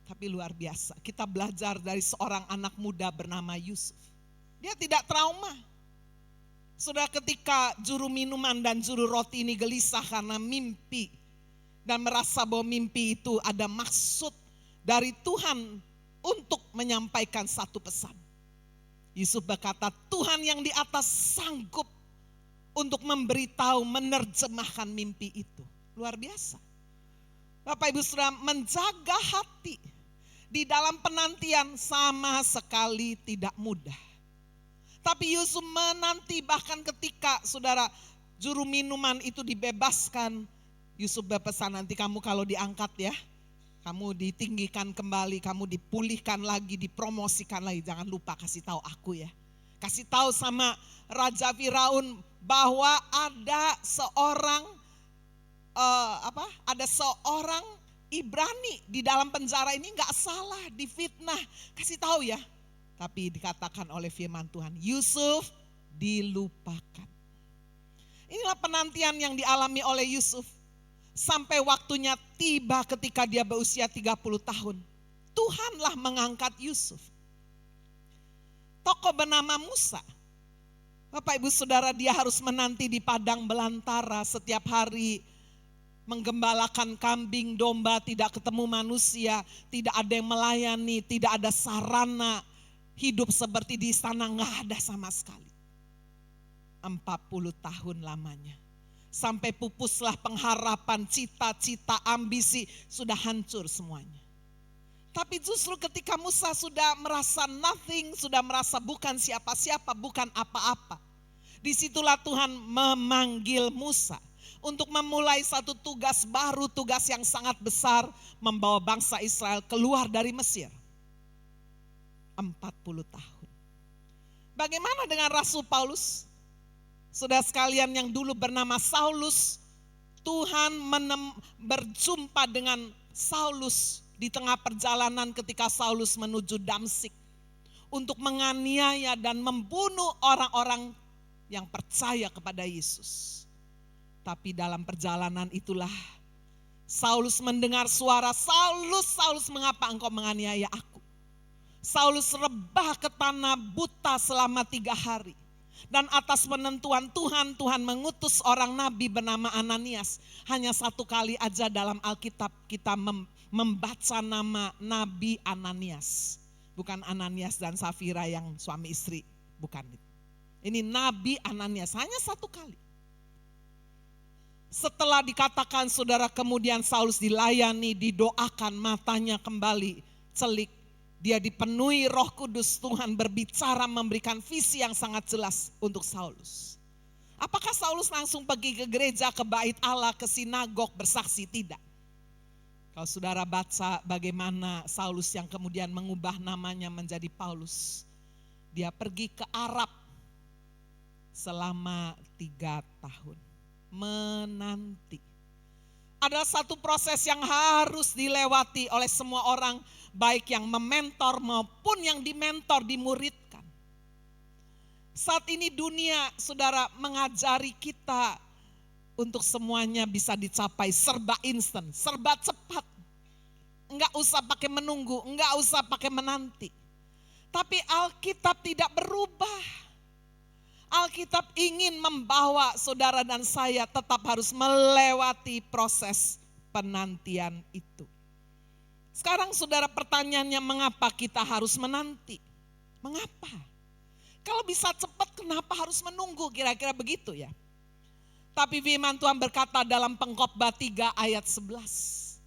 Tapi luar biasa, kita belajar dari seorang anak muda bernama Yusuf. Dia tidak trauma. Sudah ketika juru minuman dan juru roti ini gelisah karena mimpi. Dan merasa bahwa mimpi itu ada maksud dari Tuhan untuk menyampaikan satu pesan. Yusuf berkata, Tuhan yang di atas sanggup untuk memberitahu, menerjemahkan mimpi itu. Luar biasa. Bapak Ibu Saudara, menjaga hati di dalam penantian sama sekali tidak mudah. Tapi Yusuf menanti bahkan ketika saudara juru minuman itu dibebaskan. Yusuf berpesan, nanti kamu kalau diangkat ya, kamu ditinggikan kembali, kamu dipulihkan lagi, dipromosikan lagi. Jangan lupa kasih tahu aku ya. Kasih tahu sama Raja Firaun bahwa ada seorang Ibrani di dalam penjara ini gak salah, difitnah. Kasih tahu ya. Tapi dikatakan oleh firman Tuhan, Yusuf dilupakan. Inilah penantian yang dialami oleh Yusuf. Sampai waktunya tiba ketika dia berusia 30 tahun. Tuhanlah mengangkat Yusuf. Tokoh bernama Musa. Bapak Ibu Saudara, dia harus menanti di padang belantara setiap hari. Menggembalakan kambing, domba, tidak ketemu manusia. Tidak ada yang melayani, tidak ada sarana. Hidup seperti di istana, gak ada sama sekali. 40 tahun lamanya. Sampai pupuslah pengharapan, cita-cita, ambisi, sudah hancur semuanya. Tapi justru ketika Musa sudah merasa nothing, sudah merasa bukan siapa-siapa, bukan apa-apa. Disitulah Tuhan memanggil Musa untuk memulai satu tugas baru, tugas yang sangat besar, membawa bangsa Israel keluar dari Mesir. 40 tahun. Bagaimana dengan Rasul Paulus? Saudara sekalian yang dulu bernama Saulus, Tuhan berjumpa dengan Saulus di tengah perjalanan ketika Saulus menuju Damsik untuk menganiaya dan membunuh orang-orang yang percaya kepada Yesus. Tapi dalam perjalanan itulah Saulus mendengar suara, Saulus, Saulus, mengapa engkau menganiaya aku? Saulus rebah ke tanah buta selama 3 hari. Dan atas penentuan Tuhan, Tuhan mengutus orang nabi bernama Ananias. Hanya 1 kali aja dalam Alkitab kita membaca nama Nabi Ananias. Bukan Ananias dan Safira yang suami istri, bukan itu. Ini Nabi Ananias, hanya 1 kali. Setelah dikatakan saudara, kemudian Saulus dilayani, didoakan, matanya kembali celik. Dia dipenuhi Roh Kudus, Tuhan berbicara, memberikan visi yang sangat jelas untuk Saulus. Apakah Saulus langsung pergi ke gereja, ke bait Allah, ke sinagog bersaksi? Tidak. Kalau saudara baca bagaimana Saulus yang kemudian mengubah namanya menjadi Paulus. Dia pergi ke Arab selama 3 tahun. Menanti. Ada satu proses yang harus dilewati oleh semua orang, baik yang mementor maupun yang dimentor, dimuridkan. Saat ini dunia, saudara, mengajari kita untuk semuanya bisa dicapai serba instan, serba cepat. Enggak usah pakai menunggu, enggak usah pakai menanti. Tapi Alkitab tidak berubah. Alkitab ingin membawa saudara dan saya tetap harus melewati proses penantian itu. Sekarang saudara, pertanyaannya, mengapa kita harus menanti? Mengapa? Kalau bisa cepat, kenapa harus menunggu? Kira-kira begitu ya. Tapi firman Tuhan berkata dalam Pengkhotbah 3 ayat 11.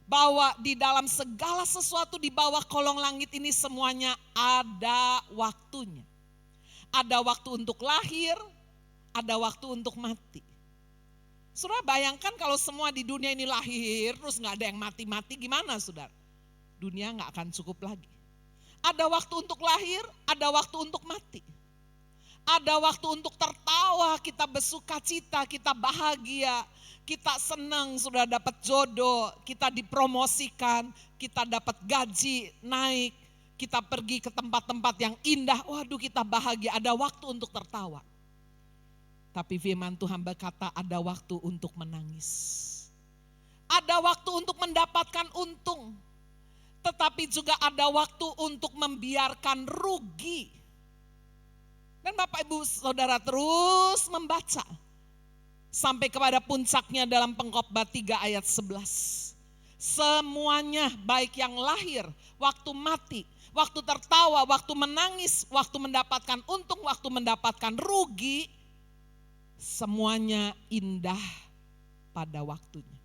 Bahwa di dalam segala sesuatu di bawah kolong langit ini semuanya ada waktunya. Ada waktu untuk lahir, ada waktu untuk mati. Saudara bayangkan kalau semua di dunia ini lahir, terus gak ada yang mati-mati, gimana saudara? Dunia gak akan cukup lagi. Ada waktu untuk lahir, ada waktu untuk mati. Ada waktu untuk tertawa, kita bersuka cita, kita bahagia, kita senang sudah dapat jodoh, kita dipromosikan, kita dapat gaji naik. Kita pergi ke tempat-tempat yang indah, waduh kita bahagia, ada waktu untuk tertawa. Tapi firman Tuhan berkata ada waktu untuk menangis. Ada waktu untuk mendapatkan untung. Tetapi juga ada waktu untuk membiarkan rugi. Dan Bapak Ibu Saudara terus membaca. Sampai kepada puncaknya dalam Pengkhotbah 3 ayat 11. Semuanya baik yang lahir, waktu mati, waktu tertawa, waktu menangis, waktu mendapatkan untung, waktu mendapatkan rugi, semuanya indah pada waktunya.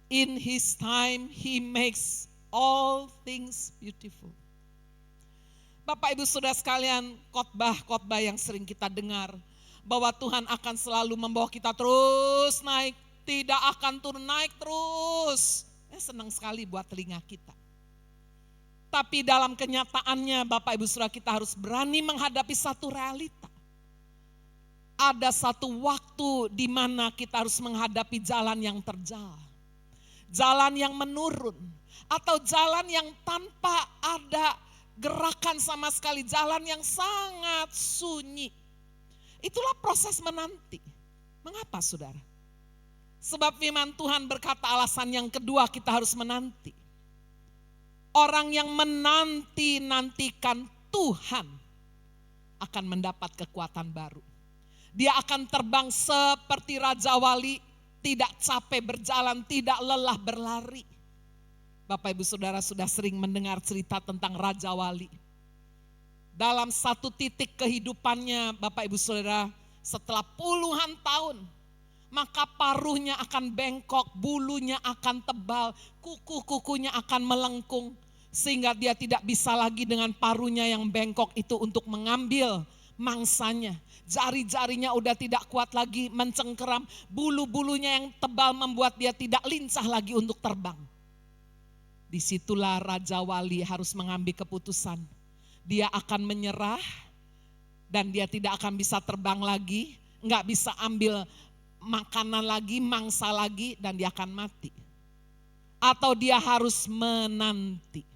In his time he makes all things beautiful. Bapak Ibu Saudara sekalian, khotbah-khotbah yang sering kita dengar, bahwa Tuhan akan selalu membawa kita terus naik, tidak akan turun, naik terus. Senang sekali buat telinga kita. Tapi dalam kenyataannya Bapak Ibu Saudara, kita harus berani menghadapi satu realita. Ada satu waktu di mana kita harus menghadapi jalan yang terjal. Jalan yang menurun. Atau jalan yang tanpa ada gerakan sama sekali. Jalan yang sangat sunyi. Itulah proses menanti. Mengapa saudara? Sebab firman Tuhan berkata alasan yang kedua kita harus menanti. Orang yang menanti-nantikan Tuhan akan mendapat kekuatan baru. Dia akan terbang seperti Raja Wali, tidak capek berjalan, tidak lelah berlari. Bapak Ibu Saudara sudah sering mendengar cerita tentang Raja Wali. Dalam satu titik kehidupannya Bapak Ibu Saudara, setelah puluhan tahun, maka paruhnya akan bengkok, bulunya akan tebal, kuku-kukunya akan melengkung. Sehingga dia tidak bisa lagi dengan paruhnya yang bengkok itu untuk mengambil mangsanya. Jari-jarinya udah tidak kuat lagi mencengkeram, bulu-bulunya yang tebal membuat dia tidak lincah lagi untuk terbang. Disitulah Raja Wali harus mengambil keputusan. Dia akan menyerah dan dia tidak akan bisa terbang lagi, nggak bisa ambil makanan lagi, mangsa lagi, dan dia akan mati. Atau dia harus menanti.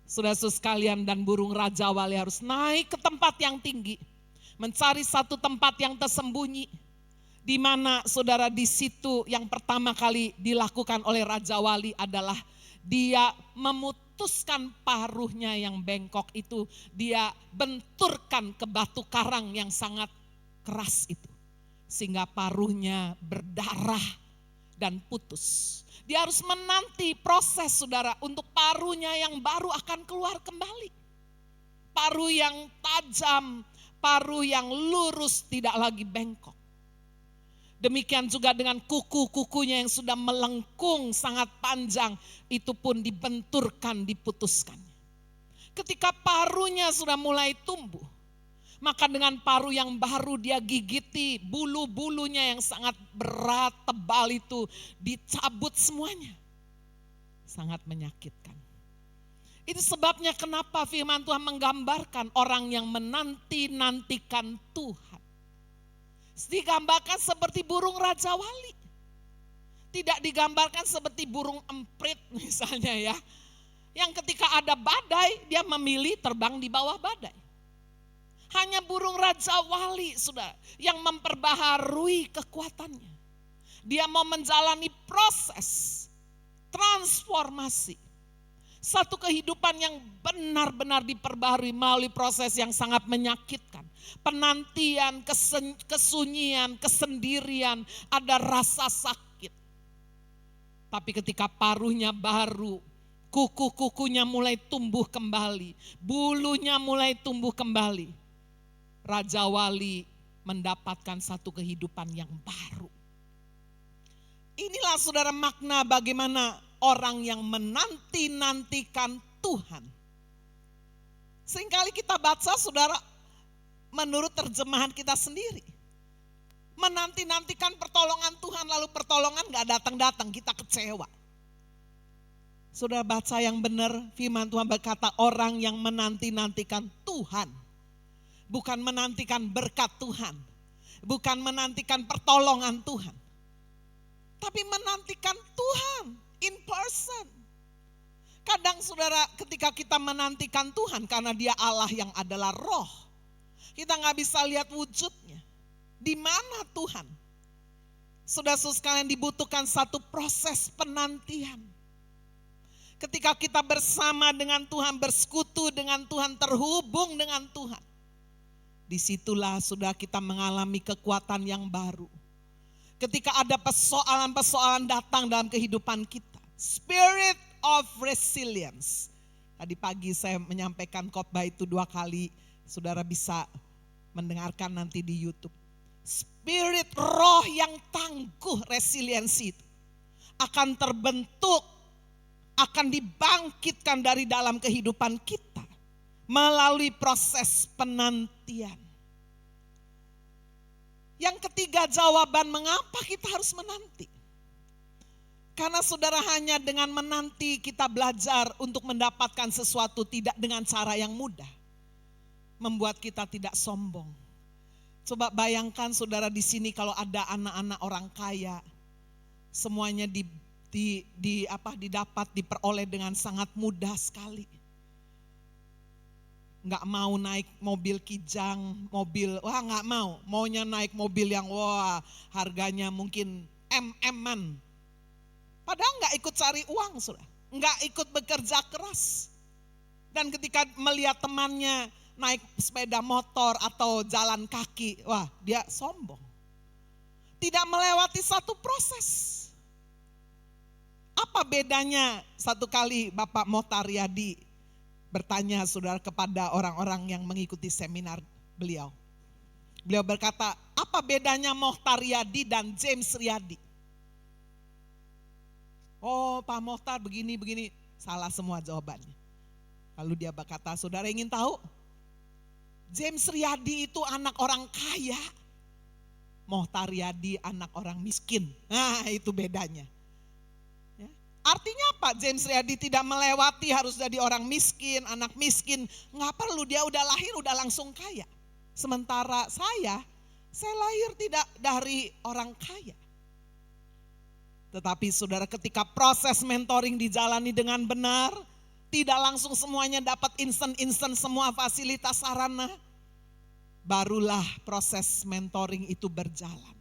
Saudara-saudara sekalian, dan burung Raja Wali harus naik ke tempat yang tinggi, mencari satu tempat yang tersembunyi, di mana saudara di situ yang pertama kali dilakukan oleh Raja Wali adalah dia memutuskan paruhnya yang bengkok itu, dia benturkan ke batu karang yang sangat keras itu, sehingga paruhnya berdarah dan putus. Dia harus menanti proses saudara untuk paruhnya yang baru akan keluar kembali. Paruh yang tajam, paruh yang lurus, tidak lagi bengkok. Demikian juga dengan kuku-kukunya yang sudah melengkung sangat panjang, itu pun dibenturkan, diputuskan. Ketika paruhnya sudah mulai tumbuh, maka dengan paruh yang baru dia gigiti, bulu-bulunya yang sangat berat, tebal itu dicabut semuanya. Sangat menyakitkan. Itu sebabnya kenapa firman Tuhan menggambarkan orang yang menanti-nantikan Tuhan. Digambarkan seperti burung Raja Wali. Tidak digambarkan seperti burung emprit misalnya ya. Yang ketika ada badai, dia memilih terbang di bawah badai. Hanya burung Raja Wali sudah yang memperbaharui kekuatannya. Dia mau menjalani proses transformasi. Satu kehidupan yang benar-benar diperbaharui melalui proses yang sangat menyakitkan. Penantian, kesunyian, kesendirian, ada rasa sakit. Tapi ketika paruhnya baru, kuku-kukunya mulai tumbuh kembali, bulunya mulai tumbuh kembali. Raja Wali mendapatkan satu kehidupan yang baru. Inilah saudara makna bagaimana orang yang menanti-nantikan Tuhan. Seringkali kita baca saudara menurut terjemahan kita sendiri. Menanti-nantikan pertolongan Tuhan lalu pertolongan gak datang-datang, kita kecewa. Saudara baca yang benar, firman Tuhan berkata orang yang menanti-nantikan Tuhan. Bukan menantikan berkat Tuhan. Bukan menantikan pertolongan Tuhan. Tapi menantikan Tuhan in person. Kadang saudara ketika kita menantikan Tuhan karena dia Allah yang adalah roh. Kita gak bisa lihat wujudnya. Di mana Tuhan? Saudara-saudara sekalian dibutuhkan satu proses penantian. Ketika kita bersama dengan Tuhan, bersekutu dengan Tuhan, terhubung dengan Tuhan. Disitulah sudah kita mengalami kekuatan yang baru. Ketika ada persoalan-persoalan datang dalam kehidupan kita. Spirit of resilience. Tadi pagi saya menyampaikan khotbah itu 2 kali. Saudara bisa mendengarkan nanti di YouTube. Spirit roh yang tangguh resiliensi itu akan terbentuk, akan dibangkitkan dari dalam kehidupan kita. Melalui proses penantian. Yang ketiga jawaban mengapa kita harus menanti. Karena saudara hanya dengan menanti kita belajar untuk mendapatkan sesuatu tidak dengan cara yang mudah. Membuat kita tidak sombong. Coba bayangkan saudara di sini kalau ada anak-anak orang kaya. Semuanya didapat, diperoleh dengan sangat mudah sekali. nggak mau naik mobil kijang, nggak mau, maunya naik mobil yang harganya mungkin MM-an. Padahal nggak ikut cari uang, sudah, nggak ikut bekerja keras. Dan ketika melihat temannya naik sepeda motor atau jalan kaki, dia sombong. Tidak melewati satu proses. Apa bedanya? Satu kali Bapak Mohtar Riyadi bertanya, saudara, kepada orang-orang yang mengikuti seminar beliau. Beliau berkata, apa bedanya Mohtar Riyadi dan James Riyadi? Oh, Pak Mohtar begini. Salah semua jawabannya. Lalu dia berkata, saudara ingin tahu? James Riyadi itu anak orang kaya. Mohtar Riyadi anak orang miskin. Nah, itu bedanya. Ya. Artinya apa? James Riyadi tidak melewati harus jadi orang miskin, anak miskin. Nggak perlu, dia udah lahir udah langsung kaya. Sementara saya lahir tidak dari orang kaya. Tetapi saudara, ketika proses mentoring dijalani dengan benar, tidak langsung semuanya dapat instan semua fasilitas sarana, barulah proses mentoring itu berjalan.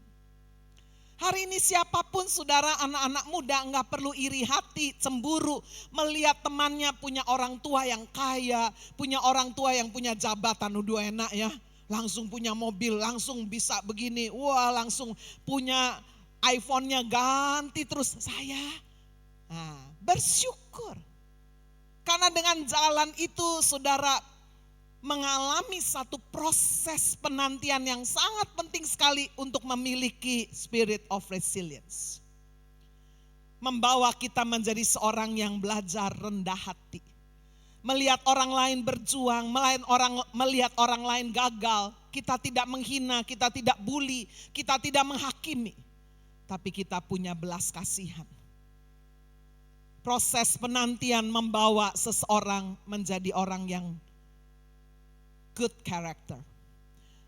Hari ini siapapun saudara, anak-anak muda nggak perlu iri hati, cemburu, melihat temannya punya orang tua yang kaya, punya orang tua yang punya jabatan, udah enak ya, langsung punya mobil, langsung bisa begini, langsung punya iPhone-nya ganti terus. Saya bersyukur. Karena dengan jalan itu saudara mengalami satu proses penantian yang sangat penting sekali untuk memiliki spirit of resilience. Membawa kita menjadi seorang yang belajar rendah hati. Melihat orang lain berjuang, melihat orang lain gagal, kita tidak menghina, kita tidak bully, kita tidak menghakimi. Tapi kita punya belas kasihan. Proses penantian membawa seseorang menjadi orang yang good character.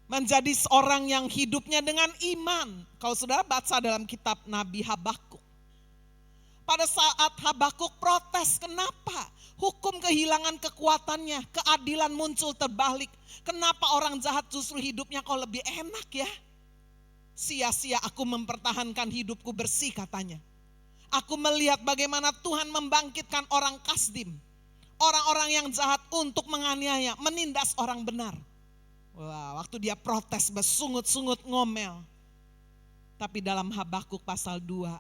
Menjadi seorang yang hidupnya dengan iman. Kalau saudara baca dalam kitab Nabi Habakuk. Pada saat Habakuk protes, kenapa? Hukum kehilangan kekuatannya, keadilan muncul terbalik. Kenapa orang jahat justru hidupnya kok lebih enak ya? Sia-sia aku mempertahankan hidupku bersih, katanya. Aku melihat bagaimana Tuhan membangkitkan orang Kasdim. Orang-orang yang jahat untuk menganiaya, menindas orang benar. Waktu dia protes, bersungut-sungut, ngomel. Tapi dalam Habakuk pasal 2,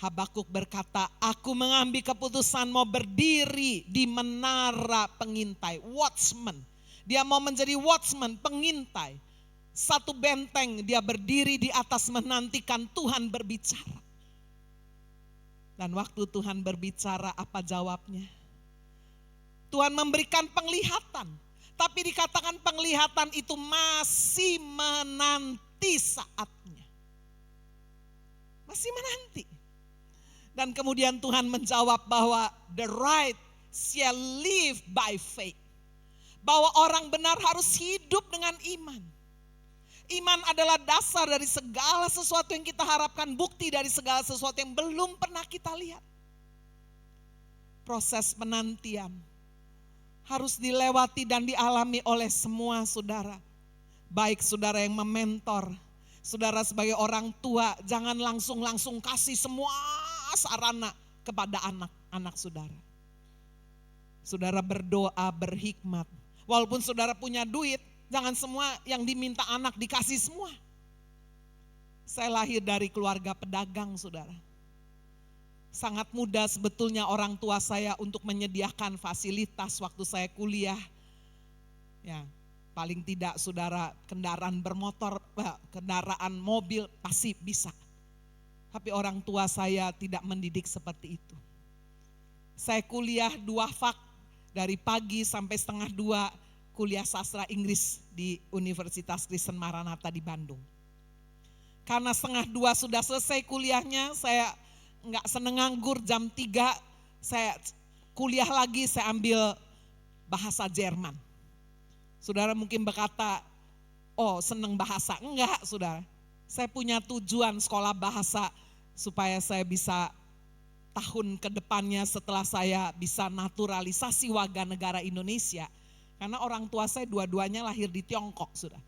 Habakuk berkata, aku mengambil keputusan mau berdiri di menara pengintai, watchman. Dia mau menjadi watchman, pengintai. Satu benteng, dia berdiri di atas menantikan Tuhan berbicara. Dan waktu Tuhan berbicara, apa jawabnya? Tuhan memberikan penglihatan. Tapi dikatakan penglihatan itu masih menanti saatnya. Masih menanti. Dan kemudian Tuhan menjawab bahwa the right shall live by faith. Bahwa orang benar harus hidup dengan iman. Iman adalah dasar dari segala sesuatu yang kita harapkan, bukti dari segala sesuatu yang belum pernah kita lihat. Proses penantian harus dilewati dan dialami oleh semua saudara. Baik saudara yang mementor, saudara sebagai orang tua, jangan langsung kasih semua sarana kepada anak-anak saudara. Saudara berdoa, berhikmat. Walaupun saudara punya duit, jangan semua yang diminta anak dikasih semua. Saya lahir dari keluarga pedagang, saudara. Sangat mudah sebetulnya orang tua saya untuk menyediakan fasilitas waktu saya kuliah. Ya, paling tidak saudara kendaraan bermotor, kendaraan mobil pasti bisa. Tapi orang tua saya tidak mendidik seperti itu. Saya kuliah 2 fak dari pagi sampai 1:30. Kuliah sastra Inggris di Universitas Kristen Maranatha di Bandung. Karena 1:30 sudah selesai kuliahnya, saya nggak seneng nganggur, jam 3 saya kuliah lagi, saya ambil bahasa Jerman. Saudara mungkin berkata, oh seneng bahasa. Enggak saudara, saya punya tujuan sekolah bahasa supaya saya bisa tahun kedepannya setelah saya bisa naturalisasi warga negara Indonesia, Karena orang tua saya dua-duanya lahir di Tiongkok sudah.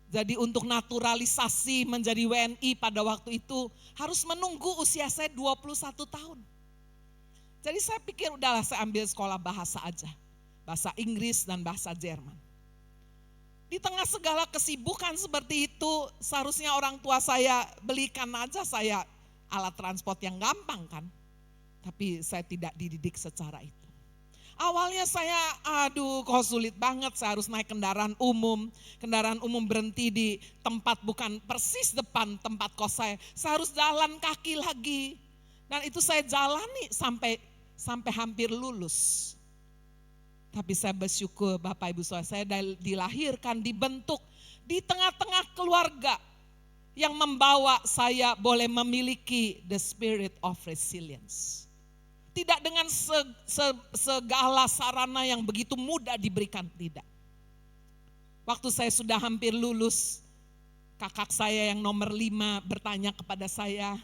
Jadi untuk naturalisasi menjadi WNI pada waktu itu harus menunggu usia saya 21 tahun. Jadi saya pikir udahlah saya ambil sekolah bahasa aja. Bahasa Inggris dan bahasa Jerman. Di tengah segala kesibukan seperti itu seharusnya orang tua saya belikan aja saya alat transport yang gampang kan. Tapi saya tidak dididik secara itu. Awalnya saya, kok sulit banget, saya harus naik kendaraan umum. Kendaraan umum berhenti di tempat bukan persis depan tempat kos saya. Saya harus jalan kaki lagi. Dan itu saya jalani sampai hampir lulus. Tapi saya bersyukur Bapak Ibu Saudara, saya dilahirkan, dibentuk di tengah-tengah keluarga yang membawa saya boleh memiliki the spirit of resilience. Tidak dengan segala sarana yang begitu mudah diberikan, tidak. Waktu saya sudah hampir lulus, kakak saya yang nomor 5 bertanya kepada saya,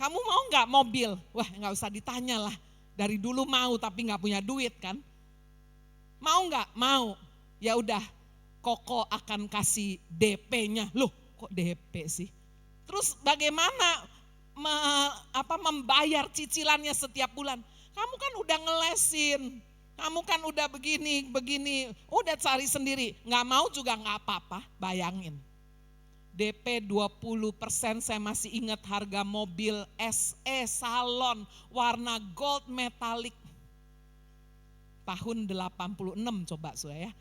kamu mau gak mobil? Wah gak usah ditanya lah, dari dulu mau tapi gak punya duit kan. Mau gak? Mau. Ya udah, Koko akan kasih DP-nya. Loh kok DP sih? Terus bagaimana membayar cicilannya setiap bulan? Kamu kan udah ngelesin, kamu kan udah begini, udah cari sendiri. Gak mau juga gak apa-apa, bayangin. DP 20%, saya masih ingat harga mobil SE Salon warna gold metallic. Tahun 86 coba sudah ya.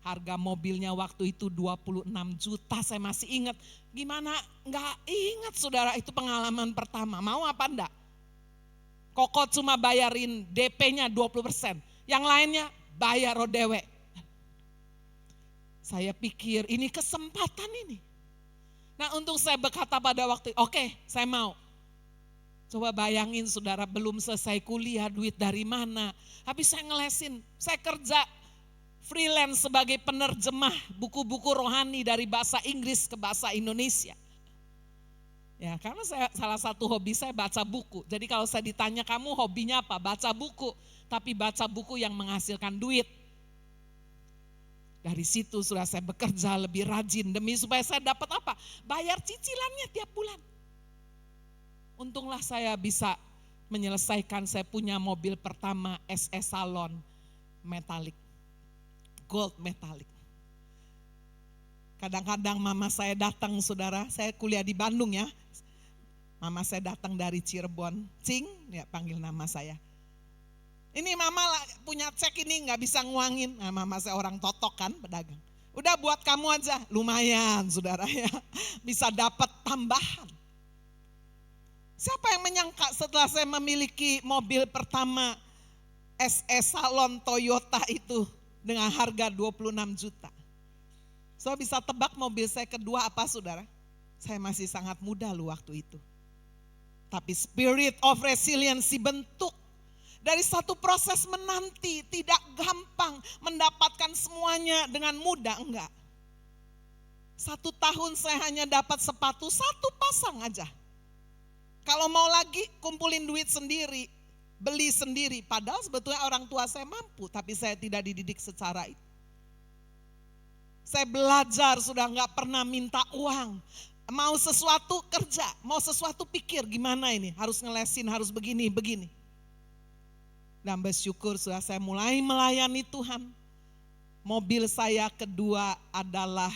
Harga mobilnya waktu itu 26 juta, saya masih ingat. Gimana gak ingat saudara, itu pengalaman pertama. Mau apa enggak? Koko cuma bayarin DP-nya 20%. Yang lainnya bayar odewe. Saya pikir ini kesempatan ini. Nah untuk saya berkata pada waktu, oke, saya mau. Coba bayangin saudara, belum selesai kuliah, duit dari mana. Habis saya ngelesin, saya kerja freelance sebagai penerjemah buku-buku rohani dari bahasa Inggris ke bahasa Indonesia. Ya, karena salah satu hobi saya baca buku. Jadi kalau saya ditanya kamu hobinya apa? Baca buku. Tapi baca buku yang menghasilkan duit. Dari situ sudah saya bekerja lebih rajin demi supaya saya dapat apa? Bayar cicilannya tiap bulan. Untunglah saya bisa menyelesaikan, saya punya mobil pertama SE Salon metallic. Gold metallic. Kadang-kadang mama saya datang saudara, saya kuliah di Bandung ya. Mama saya datang dari Cirebon, Cing, ya panggil nama saya. Ini mama punya cek ini gak bisa nguangin. Nah, mama saya orang totok kan, pedagang. Udah buat kamu aja, lumayan saudara ya. Bisa dapat tambahan. Siapa yang menyangka setelah saya memiliki mobil pertama SE Salon Toyota itu dengan harga 26 juta. So bisa tebak mobil saya kedua apa saudara? Saya masih sangat muda loh waktu itu. Tapi spirit of resilience bentuk dari satu proses menanti, tidak gampang mendapatkan semuanya dengan mudah, enggak. 1 tahun saya hanya dapat sepatu 1 pasang aja. Kalau mau lagi kumpulin duit sendiri, beli sendiri. Padahal sebetulnya orang tua saya mampu, tapi saya tidak dididik secara itu. Saya belajar sudah gak pernah minta uang. Mau sesuatu kerja, mau sesuatu pikir gimana ini, harus ngelesin, harus begini. Dan bersyukur sudah saya mulai melayani Tuhan. Mobil saya kedua adalah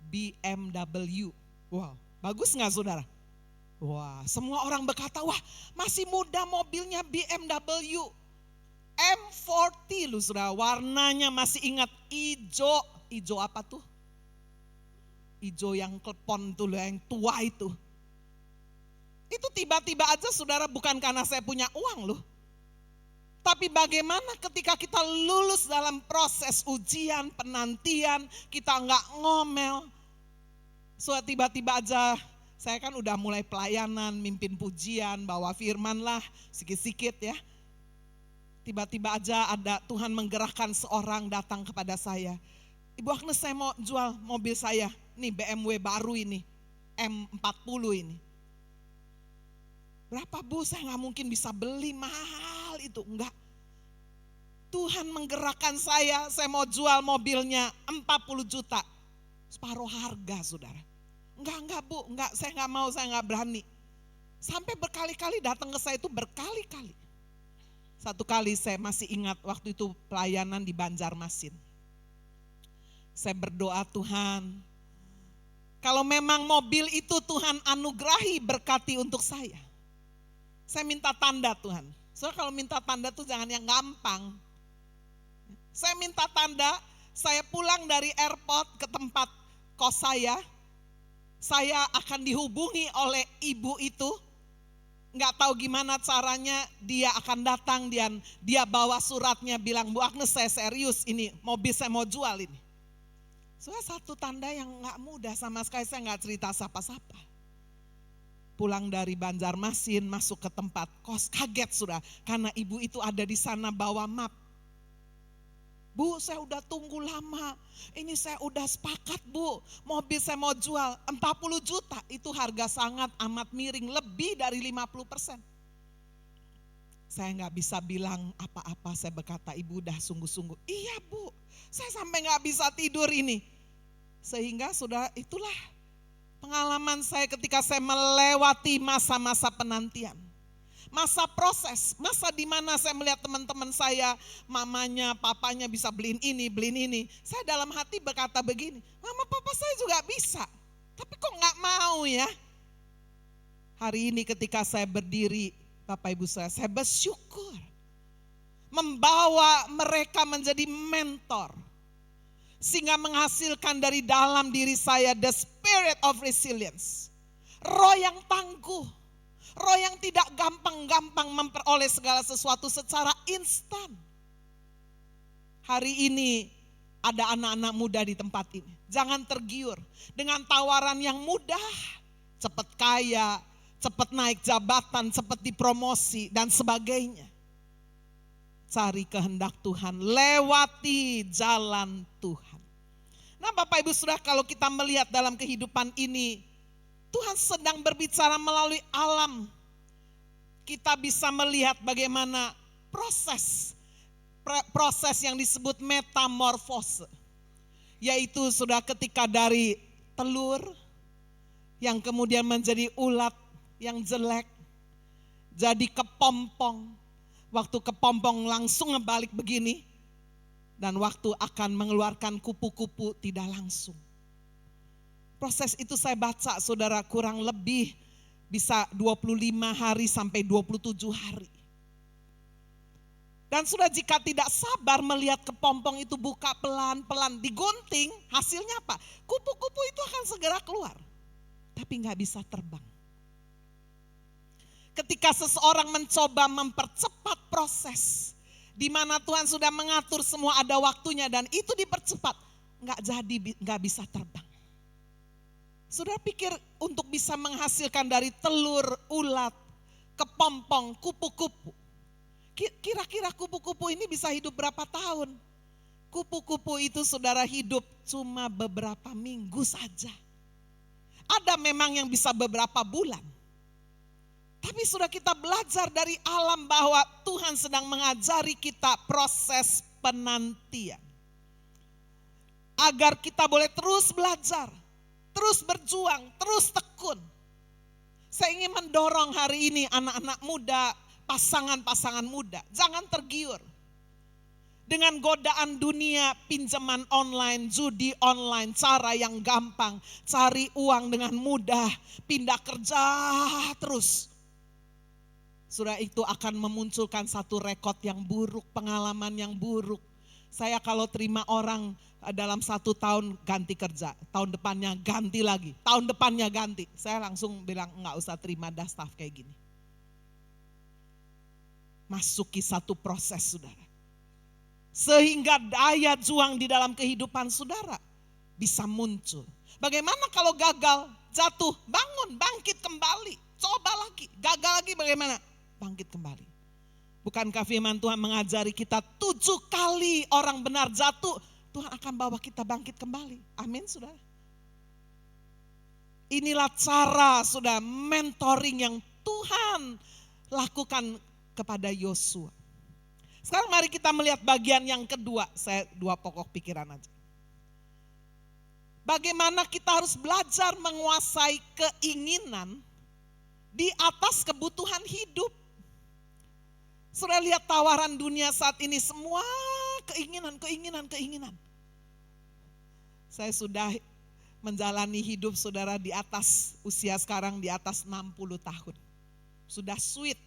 BMW. Wow, bagus gak saudara? Wah, semua orang berkata, wah masih muda mobilnya BMW. M40 loh saudara, warnanya masih ingat hijau. Hijau apa tuh? Hijau yang klepon tuh loh, yang tua itu. Itu tiba-tiba aja saudara, bukan karena saya punya uang loh. Tapi bagaimana ketika kita lulus dalam proses ujian, penantian, kita enggak ngomel. So tiba-tiba aja, saya kan udah mulai pelayanan, mimpin pujian, bawa firman lah, sikit-sikit ya. Tiba-tiba aja ada Tuhan menggerakkan seorang datang kepada saya. Ibu Agnes, saya mau jual mobil saya, nih BMW baru ini, M40 ini. Berapa Bu? Saya gak mungkin bisa beli, mahal itu, enggak. Tuhan menggerakkan saya mau jual mobilnya 40 juta. Separuh harga saudara. Enggak Bu, saya enggak mau, saya enggak berani. Sampai berkali-kali datang ke saya itu berkali-kali. Satu kali saya masih ingat waktu itu pelayanan di Banjarmasin. Saya berdoa, Tuhan, kalau memang mobil itu Tuhan anugerahi berkati untuk saya minta tanda Tuhan. Soalnya kalau minta tanda tuh jangan yang gampang. Saya minta tanda, saya pulang dari airport ke tempat kos saya akan dihubungi oleh ibu itu. Nggak tahu gimana caranya dia akan datang dan dia bawa suratnya bilang, Bu Agnes saya serius ini mobil saya mau jual ini. Soalnya satu tanda yang nggak mudah sama sekali, saya nggak cerita sapa-sapa. Pulang dari Banjarmasin masuk ke tempat kos, kaget sudah karena ibu itu ada di sana bawa map. Bu saya udah tunggu lama, ini saya udah sepakat Bu, mobil saya mau jual 40 juta, itu harga sangat amat miring, lebih dari 50%. Saya gak bisa bilang apa-apa, saya berkata ibu udah sungguh-sungguh, iya Bu, saya sampai gak bisa tidur ini. Sehingga sudah itulah pengalaman saya ketika saya melewati masa-masa penantian. Masa proses, masa di mana saya melihat teman-teman saya, mamanya, papanya bisa beliin ini. Saya dalam hati berkata begini, mama papa saya juga bisa, tapi kok gak mau ya. Hari ini ketika saya berdiri, Bapak Ibu saya bersyukur. Membawa mereka menjadi mentor. Sehingga menghasilkan dari dalam diri saya the spirit of resilience. Roh yang tangguh. Roh yang tidak gampang-gampang memperoleh segala sesuatu secara instan. Hari ini ada anak-anak muda di tempat ini. Jangan tergiur dengan tawaran yang mudah. Cepat kaya, cepat naik jabatan, cepat dipromosi dan sebagainya. Cari kehendak Tuhan, lewati jalan Tuhan. Nah Bapak Ibu Saudara, kalau kita melihat dalam kehidupan ini, Tuhan sedang berbicara melalui alam. Kita bisa melihat bagaimana proses yang disebut metamorfose. Yaitu sudah ketika dari telur yang kemudian menjadi ulat yang jelek. Jadi kepompong. Waktu kepompong langsung ngebalik begini. Dan waktu akan mengeluarkan kupu-kupu tidak langsung. Proses itu saya baca saudara kurang lebih bisa 25 hari sampai 27 hari. Dan sudah jika tidak sabar melihat kepompong itu buka pelan-pelan digunting, hasilnya apa? Kupu-kupu itu akan segera keluar. Tapi gak bisa terbang. Ketika seseorang mencoba mempercepat proses, di mana Tuhan sudah mengatur semua ada waktunya dan itu dipercepat, gak bisa terbang. Saudara pikir untuk bisa menghasilkan dari telur, ulat, kepompong, kupu-kupu. Kira-kira kupu-kupu ini bisa hidup berapa tahun? Kupu-kupu itu saudara hidup cuma beberapa minggu saja. Ada memang yang bisa beberapa bulan. Tapi sudah kita belajar dari alam bahwa Tuhan sedang mengajari kita proses penantian. Agar kita boleh terus belajar. Terus berjuang, terus tekun. Saya ingin mendorong hari ini anak-anak muda, pasangan-pasangan muda. Jangan tergiur. Dengan godaan dunia, pinjaman online, judi online, cara yang gampang. Cari uang dengan mudah, pindah kerja terus. Sudah itu akan memunculkan satu rekod yang buruk, pengalaman yang buruk. Saya kalau terima orang dalam 1 tahun ganti kerja, tahun depannya ganti lagi, tahun depannya ganti. Saya langsung bilang enggak usah terima dah staff kayak gini. Masuki satu proses saudara. Sehingga daya juang di dalam kehidupan saudara bisa muncul. Bagaimana kalau gagal, jatuh, bangun, bangkit kembali. Coba lagi, gagal lagi bagaimana? Bangkit kembali. Bukankah firman Tuhan mengajari kita 7 kali orang benar jatuh, Tuhan akan bawa kita bangkit kembali. Amin saudara. Inilah cara sudah mentoring yang Tuhan lakukan kepada Yosua. Sekarang mari kita melihat bagian yang kedua, saya 2 pokok pikiran aja. Bagaimana kita harus belajar menguasai keinginan di atas kebutuhan hidup. Saudara lihat tawaran dunia saat ini, semua keinginan. Saya sudah menjalani hidup saudara di atas usia sekarang di atas 60 tahun. Sudah sweet.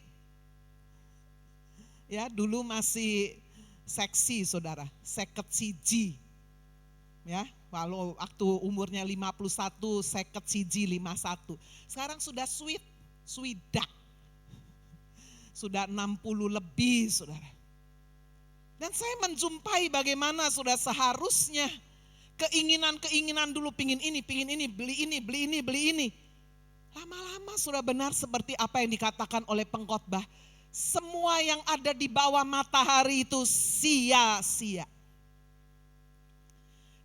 Ya, dulu masih seksi saudara, seket siji. Ya, kalau waktu umurnya 51, seket siji 51. Sekarang sudah swidak. Sudah 60 lebih saudara. Dan saya menjumpai bagaimana sudah seharusnya keinginan dulu pingin ini, beli ini. Lama-lama sudah benar seperti apa yang dikatakan oleh pengkhotbah. Semua yang ada di bawah matahari itu sia-sia.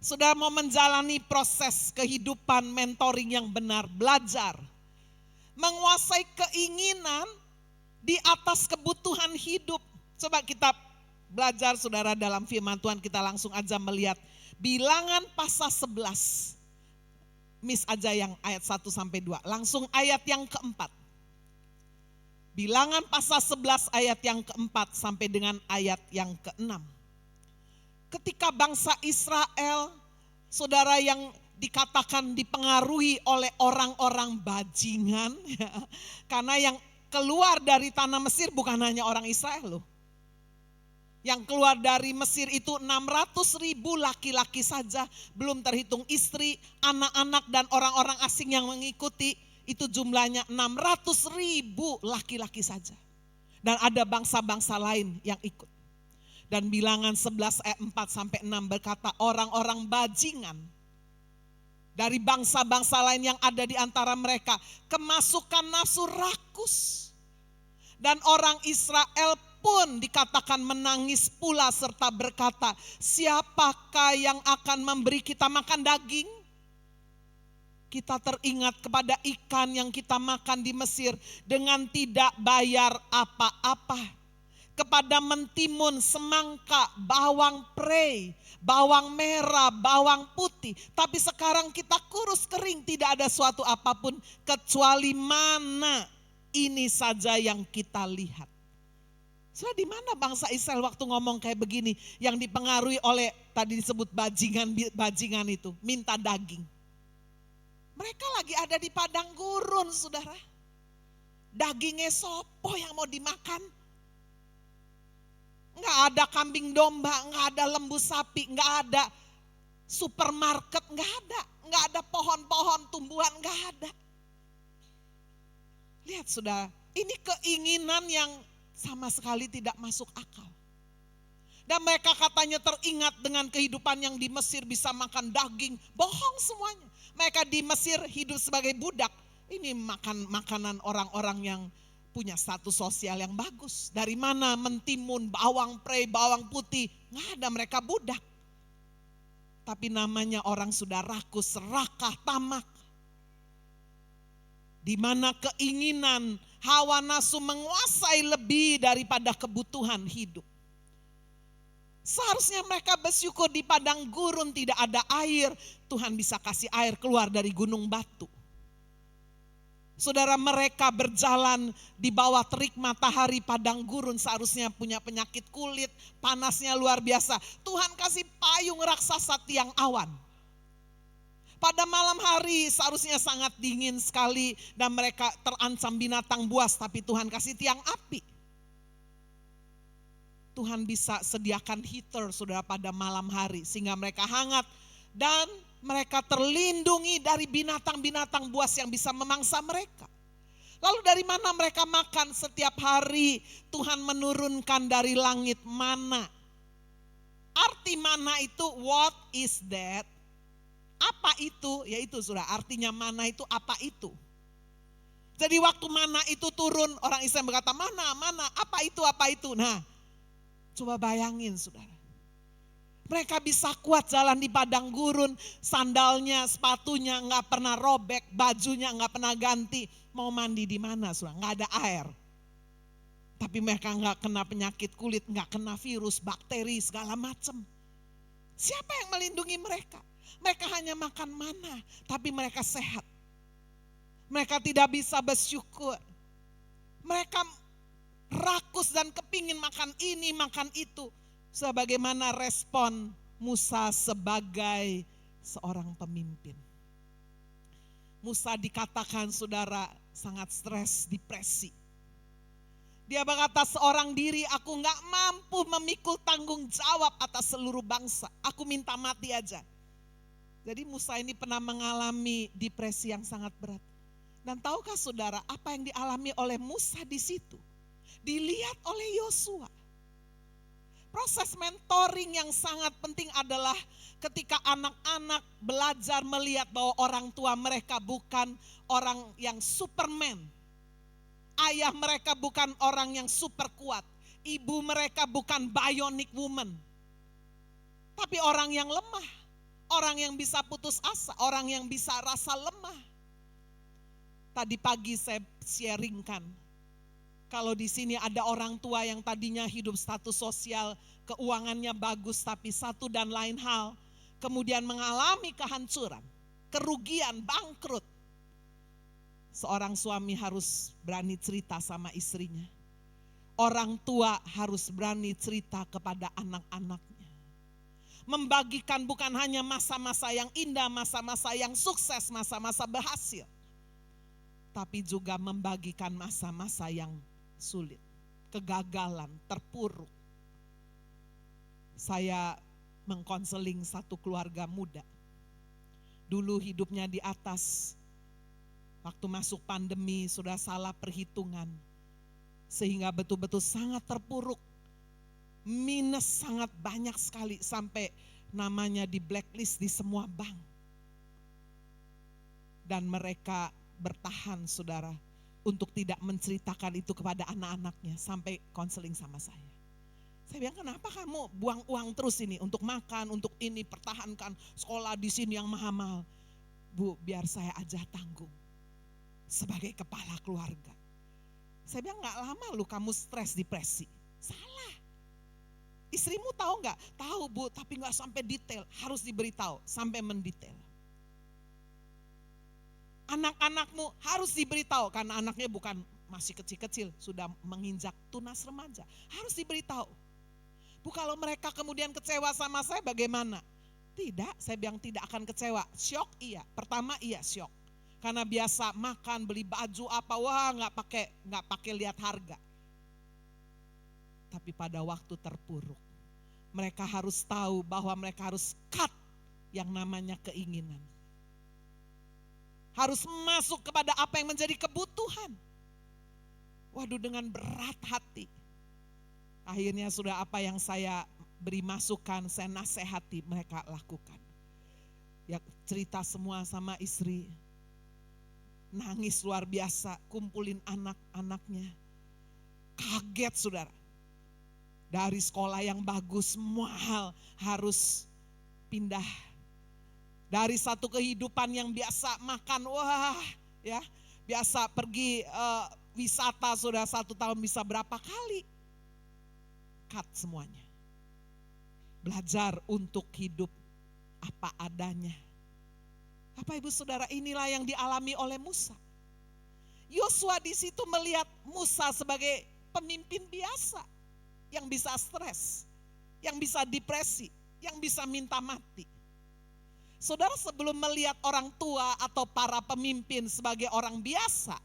Sudah mau menjalani proses kehidupan mentoring yang benar, belajar. Menguasai keinginan di atas kebutuhan hidup. Coba kita belajar saudara dalam firman Tuhan, kita langsung aja melihat Bilangan pasal 11. Miss aja yang ayat 1-2. Langsung ayat yang keempat. Bilangan pasal 11 ayat yang keempat sampai dengan ayat yang keenam. Ketika bangsa Israel, saudara, yang dikatakan dipengaruhi oleh orang-orang bajingan, ya, karena yang keluar dari tanah Mesir bukan hanya orang Israel loh. Yang keluar dari Mesir itu 600.000 laki-laki saja, belum terhitung istri, anak-anak dan orang-orang asing yang mengikuti, itu jumlahnya 600.000 laki-laki saja. Dan ada bangsa-bangsa lain yang ikut. Dan Bilangan 11 ayat 4-6 berkata, orang-orang bajingan dari bangsa-bangsa lain yang ada di antara mereka kemasukan nafsu rakus. Dan orang Israel pun dikatakan menangis pula serta berkata, siapakah yang akan memberi kita makan daging? Kita teringat kepada ikan yang kita makan di Mesir dengan tidak bayar apa-apa. Kepada mentimun, semangka, bawang prei, bawang merah, bawang putih. Tapi sekarang kita kurus kering, tidak ada suatu apapun kecuali mana ini saja yang kita lihat. Soalnya di mana bangsa Israel waktu ngomong kayak begini, yang dipengaruhi oleh tadi disebut bajingan itu, minta daging. Mereka lagi ada di padang gurun, saudara. Dagingnya sopo yang mau dimakan? Enggak ada kambing domba, enggak ada lembu sapi, enggak ada supermarket, enggak ada pohon-pohon tumbuhan, enggak ada. Lihat saudara, ini keinginan yang sama sekali tidak masuk akal. Dan mereka katanya teringat dengan kehidupan yang di Mesir bisa makan daging, bohong semuanya. Mereka di Mesir hidup sebagai budak, ini makan makanan orang-orang yang punya status sosial yang bagus. Dari mana mentimun, bawang prei, bawang putih, nggak ada, mereka budak. Tapi namanya orang sudah rakus, serakah, tamak. Di mana keinginan, hawa nafsu menguasai lebih daripada kebutuhan hidup. Seharusnya mereka bersyukur di padang gurun tidak ada air. Tuhan bisa kasih air keluar dari gunung batu. Saudara, mereka berjalan di bawah terik matahari padang gurun, seharusnya punya penyakit kulit, panasnya luar biasa. Tuhan kasih payung raksasa tiang awan. Pada malam hari seharusnya sangat dingin sekali dan mereka terancam binatang buas, tapi Tuhan kasih tiang api. Tuhan bisa sediakan heater saudara pada malam hari sehingga mereka hangat dan mereka terlindungi dari binatang-binatang buas yang bisa memangsa mereka. Lalu dari mana mereka makan? Setiap hari Tuhan menurunkan dari langit mana. Arti mana itu, what is that? Apa itu? Yaitu saudara, artinya mana itu apa itu. Jadi waktu mana itu turun, orang Israel berkata, mana, apa itu. Nah, coba bayangin saudara. Mereka bisa kuat jalan di padang gurun, sandalnya, sepatunya nggak pernah robek, bajunya nggak pernah ganti. Mau mandi di mana saudara? Nggak ada air. Tapi mereka nggak kena penyakit kulit, nggak kena virus, bakteri, segala macam. Siapa yang melindungi mereka? Mereka hanya makan mana, tapi mereka sehat. Mereka tidak bisa bersyukur. Mereka rakus dan kepingin makan ini, makan itu. Sebagaimana respon Musa sebagai seorang pemimpin. Musa dikatakan saudara sangat stres, depresi. Dia berkata seorang diri, aku gak mampu memikul tanggung jawab atas seluruh bangsa. Aku minta mati aja. Jadi Musa ini pernah mengalami depresi yang sangat berat. Dan tahukah saudara apa yang dialami oleh Musa di situ? Dilihat oleh Yosua. Proses mentoring yang sangat penting adalah ketika anak-anak belajar melihat bahwa orang tua mereka bukan orang yang superman. Ayah mereka bukan orang yang super kuat. Ibu mereka bukan bionic woman. Tapi orang yang lemah. Orang yang bisa putus asa. Orang yang bisa rasa lemah. Tadi pagi saya sharingkan. Kalau di sini ada orang tua yang tadinya hidup status sosial, keuangannya bagus tapi satu dan lain hal. Kemudian mengalami kehancuran, kerugian, bangkrut. Seorang suami harus berani cerita sama istrinya. Orang tua harus berani cerita kepada anak-anaknya. Membagikan bukan hanya masa-masa yang indah, masa-masa yang sukses, masa-masa berhasil. Tapi juga membagikan masa-masa yang sulit, kegagalan, terpuruk. Saya mengkonseling satu keluarga muda. Dulu hidupnya di atas. Waktu masuk pandemi sudah salah perhitungan. Sehingga betul-betul sangat terpuruk. Minus sangat banyak sekali sampai namanya di blacklist di semua bank. Dan mereka bertahan saudara untuk tidak menceritakan itu kepada anak-anaknya sampai konseling sama saya. Saya bilang kenapa kamu buang uang terus ini untuk makan, untuk ini pertahankan sekolah di sini yang mahal-mahal. Bu, biar saya aja tanggung. Sebagai kepala keluarga. Saya bilang gak lama lu kamu stres depresi. Salah. Istrimu tahu gak? Tahu Bu, tapi gak sampai detail. Harus diberitahu sampai mendetail. Anak-anakmu harus diberitahu karena anaknya bukan masih kecil-kecil. Sudah menginjak tunas remaja. Harus diberitahu. Bu, kalau mereka kemudian kecewa sama saya bagaimana? Tidak, saya bilang tidak akan kecewa. Syok iya. Pertama iya syok. Karena biasa makan, beli baju apa, wah nggak pakai lihat harga. Tapi pada waktu terpuruk, mereka harus tahu bahwa mereka harus cut yang namanya keinginan. Harus masuk kepada apa yang menjadi kebutuhan. Waduh, dengan berat hati. Akhirnya sudah apa yang saya beri masukan, saya nasihati mereka lakukan. Ya cerita semua sama istri. Nangis luar biasa, kumpulin anak-anaknya. Kaget saudara. Dari sekolah yang bagus, mahal, harus pindah. Dari satu kehidupan yang biasa makan, wah ya, biasa pergi wisata sudah 1 tahun bisa berapa kali. Cut semuanya. Belajar untuk hidup apa adanya. Bapak Ibu Saudara, inilah yang dialami oleh Musa. Yosua di situ melihat Musa sebagai pemimpin biasa yang bisa stres, yang bisa depresi, yang bisa minta mati. Saudara, sebelum melihat orang tua atau para pemimpin sebagai orang biasa,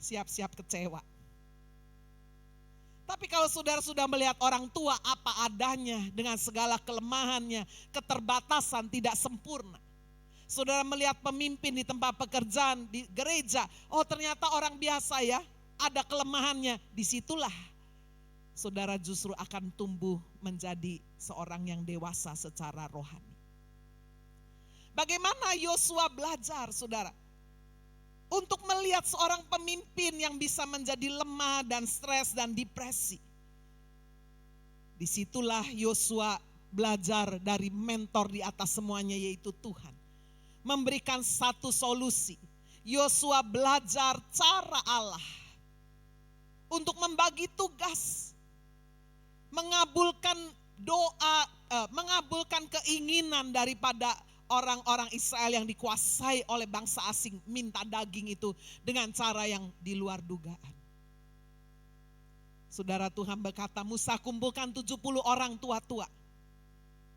siap-siap kecewa. Tapi kalau saudara sudah melihat orang tua apa adanya dengan segala kelemahannya, keterbatasan, tidak sempurna. Saudara melihat pemimpin di tempat pekerjaan, di gereja, oh ternyata orang biasa ya, ada kelemahannya. Disitulah saudara justru akan tumbuh menjadi seorang yang dewasa secara rohani. Bagaimana Yosua belajar saudara? Untuk melihat seorang pemimpin yang bisa menjadi lemah dan stres dan depresi. Disitulah Yosua belajar dari mentor di atas semuanya yaitu Tuhan. Memberikan satu solusi. Yosua belajar cara Allah. untuk membagi tugas, mengabulkan doa, mengabulkan keinginan daripada orang-orang Israel yang dikuasai oleh bangsa asing minta daging itu dengan cara yang di luar dugaan. Saudara, Tuhan berkata, Musa kumpulkan 70 orang tua-tua.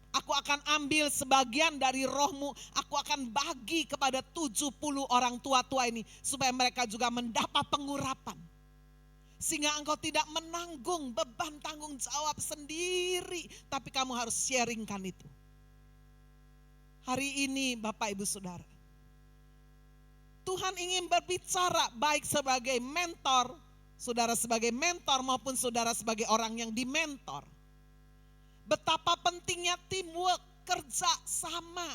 Aku akan ambil sebagian dari rohmu, aku akan bagi kepada 70 orang tua-tua ini supaya mereka juga mendapat pengurapan. Sehingga engkau tidak menanggung beban tanggung jawab sendiri, tapi kamu harus sharingkan itu. Hari ini Bapak Ibu Saudara, Tuhan ingin berbicara baik sebagai mentor, saudara sebagai mentor maupun saudara sebagai orang yang dimentor. Betapa pentingnya teamwork, kerja sama.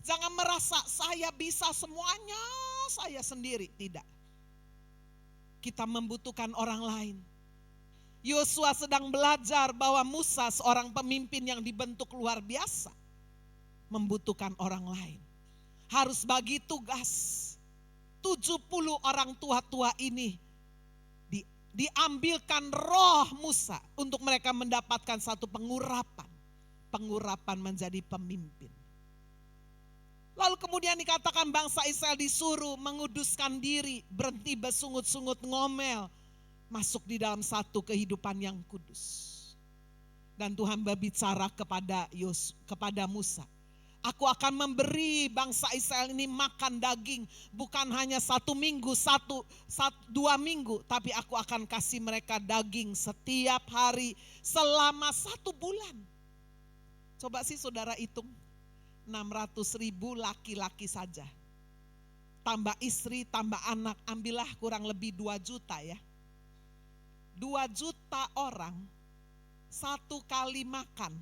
Jangan merasa saya bisa semuanya saya sendiri, tidak. Kita membutuhkan orang lain. Yosua sedang belajar bahwa Musa seorang pemimpin yang dibentuk luar biasa, membutuhkan orang lain. Harus bagi tugas. 70 orang tua-tua ini diambilkan roh Musa untuk mereka mendapatkan satu pengurapan. Pengurapan menjadi pemimpin. Lalu kemudian dikatakan bangsa Israel disuruh menguduskan diri, berhenti bersungut-sungut ngomel, masuk di dalam satu kehidupan yang kudus. Dan Tuhan berbicara kepada Musa, aku akan memberi bangsa Israel ini makan daging. Bukan hanya 1 minggu, 2 minggu. Tapi aku akan kasih mereka daging setiap hari selama 1 bulan. Coba sih saudara hitung. 600.000 laki-laki saja. Tambah istri, tambah anak. Ambillah kurang lebih 2 juta ya. 2 juta orang 1 kali makan.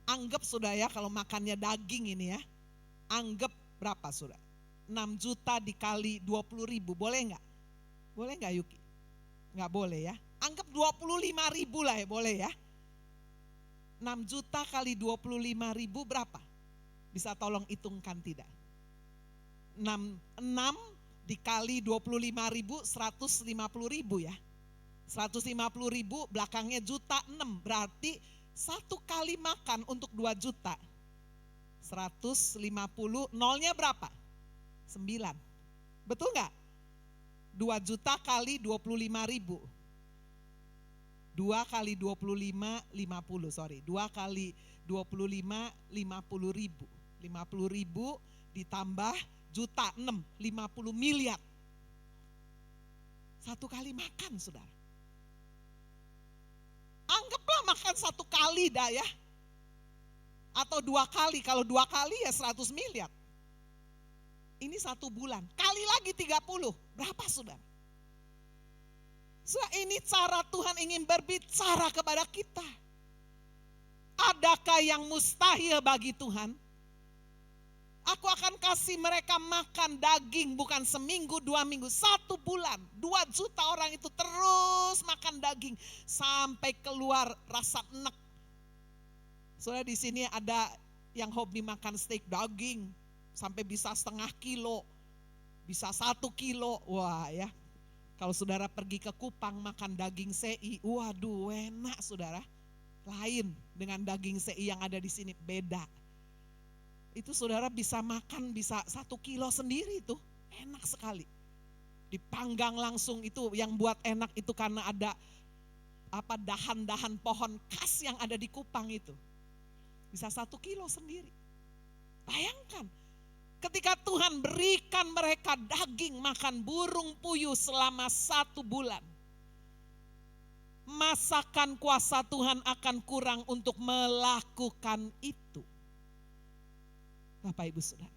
Anggap sudah ya kalau makannya daging ini ya. Anggap berapa sudah? 6 juta dikali 20.000, boleh enggak? Boleh enggak Yuki? Enggak boleh ya. Anggap 25.000 lah ya, boleh ya. 6 juta kali 25.000 berapa? Bisa tolong hitungkan tidak? 6 dikali 25.000, 150.000 ya. 150.000 belakangnya juta 6, berarti 1 kali makan untuk 2 juta. 150, nolnya berapa? 9. Betul enggak? 2 juta kali 25.000. 2 kali 25, 50, sorry. 2 kali 25, 50.000. 50.000 ditambah juta 6, 50 miliar. 1 kali makan saudara. Anggaplah makan 1 kali dah ya. Atau 2 kali, kalau 2 kali ya 100 miliar. Ini 1 bulan, kali lagi 30, berapa saudara? So, ini cara Tuhan ingin berbicara kepada kita. Adakah yang mustahil bagi Tuhan? Aku akan kasih mereka makan daging bukan seminggu, 2 minggu, 1 bulan. 2 juta orang itu terus makan daging sampai keluar rasa enek. Soalnya di sini ada yang hobi makan steak daging sampai bisa 0,5 kilo, bisa 1 kilo. Wah ya, kalau saudara pergi ke Kupang makan daging sei, waduh enak saudara. Lain dengan daging sei yang ada di sini, beda. Itu saudara bisa makan bisa 1 kilo sendiri itu, enak sekali. Dipanggang langsung, itu yang buat enak itu karena ada dahan-dahan pohon khas yang ada di Kupang itu. Bisa 1 kilo sendiri. Bayangkan, ketika Tuhan berikan mereka daging makan burung puyuh selama 1 bulan. Masakan kuasa Tuhan akan kurang untuk melakukan itu. Bapak Ibu Saudara,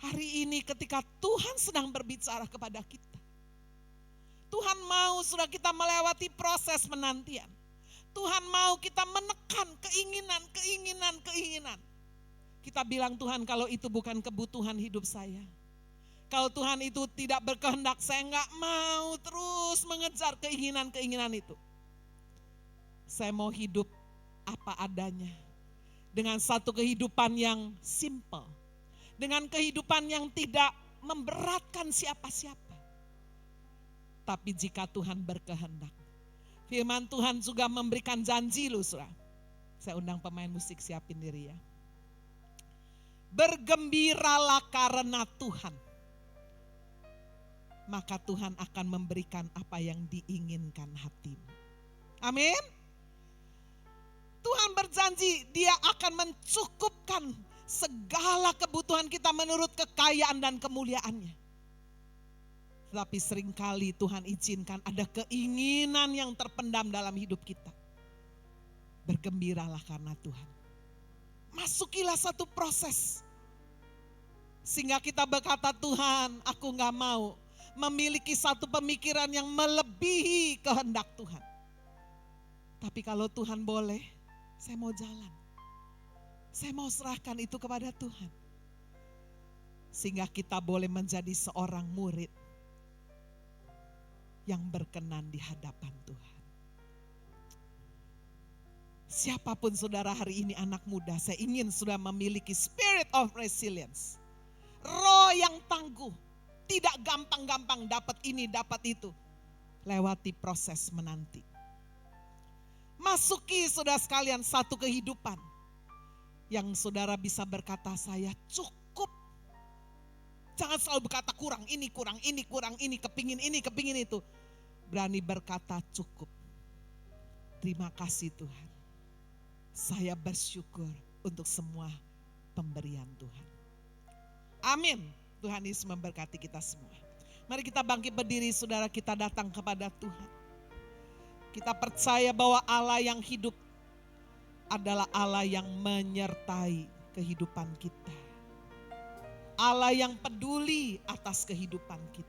hari ini ketika Tuhan sedang berbicara kepada kita, Tuhan mau sudah kita melewati proses penantian. Tuhan mau kita menekan keinginan. Kita bilang, Tuhan kalau itu bukan kebutuhan hidup saya. Kalau Tuhan itu tidak berkehendak, saya enggak mau terus mengejar keinginan itu. Saya mau hidup apa adanya. Dengan satu kehidupan yang simple. Dengan kehidupan yang tidak memberatkan siapa-siapa. Tetapi jika Tuhan berkehendak. Firman Tuhan juga memberikan janji loh saudara. Saya undang pemain musik siapin diri ya. Bergembiralah karena Tuhan. Maka Tuhan akan memberikan apa yang diinginkan hatimu. Amin. Tuhan berjanji dia akan mencukupkan segala kebutuhan kita menurut kekayaan dan kemuliaannya. Tetapi seringkali Tuhan izinkan ada keinginan yang terpendam dalam hidup kita. Bergembiralah karena Tuhan. Masukilah satu proses. Sehingga kita berkata, Tuhan aku gak mau memiliki satu pemikiran yang melebihi kehendak Tuhan. Tapi kalau Tuhan boleh, saya mau jalan. Saya mau serahkan itu kepada Tuhan. Sehingga kita boleh menjadi seorang murid yang berkenan di hadapan Tuhan. Siapapun saudara hari ini anak muda, saya ingin sudah memiliki spirit of resilience. Roh yang tangguh, tidak gampang-gampang dapat ini, dapat itu. Lewati proses menanti. Masuki saudara sekalian satu kehidupan yang saudara bisa berkata saya cukup. Jangan selalu berkata kurang, ini, kepingin itu. Berani berkata cukup. Terima kasih Tuhan. Saya bersyukur untuk semua pemberian Tuhan. Amin. Tuhan Yesus memberkati kita semua. Mari kita bangkit berdiri saudara, kita datang kepada Tuhan. Kita percaya bahwa Allah yang hidup adalah Allah yang menyertai kehidupan kita. Allah yang peduli atas kehidupan kita.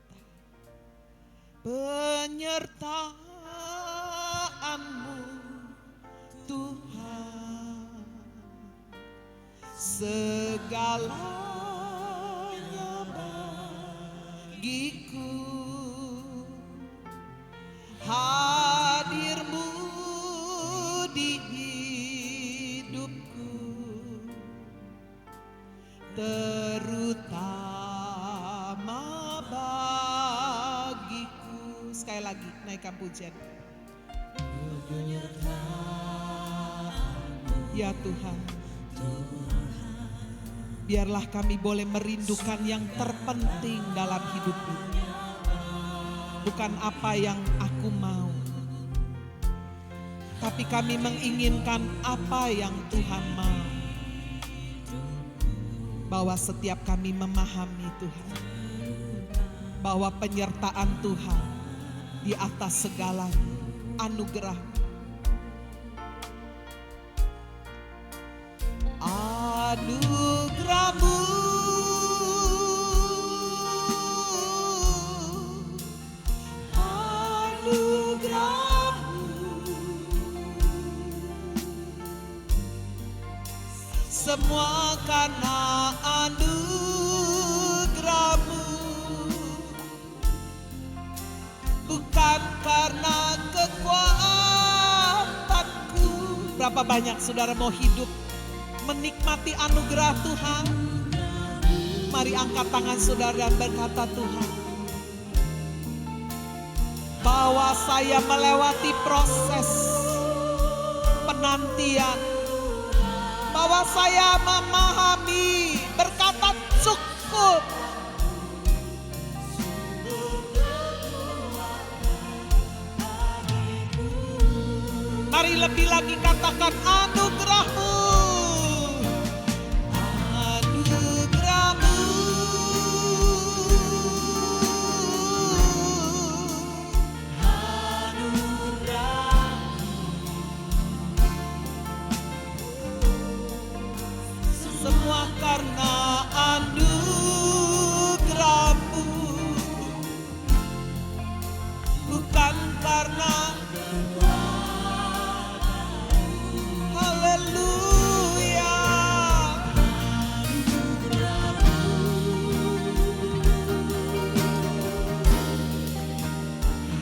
Penyertaan-Mu Tuhan, segalanya bagiku. Hadir-Mu di hidupku, terutama bagiku. Sekali lagi naikkan pujian. Ya Tuhan, biarlah kami boleh merindukan yang terpenting dalam hidup ini. Bukan apa yang aku mau, tapi kami menginginkan apa yang Tuhan mau. Bahwa setiap kami memahami Tuhan, bahwa penyertaan Tuhan di atas segalanya, anugerah. Anugerah-Mu semua karena anugerah-Mu, bukan karena kekuatanku. Berapa banyak saudara mau hidup menikmati anugerah Tuhan? Mari angkat tangan saudara dan berkata, Tuhan, bahwa saya melewati proses penantian, bahwa saya memahami, berkata cukup. Mari lebih lagi katakan anugerah-Mu. Anugerah-Mu. Semua karena anugerah-Mu, bukan karena haleluya.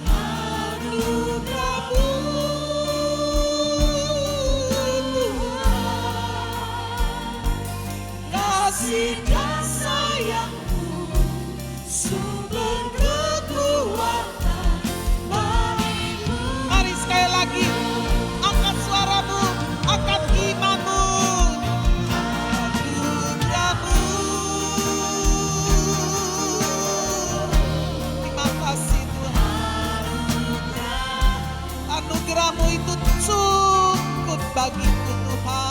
Anugerah-Mu kasih dan sayang-Mu, sumber kekuatan bagiku Tuhan.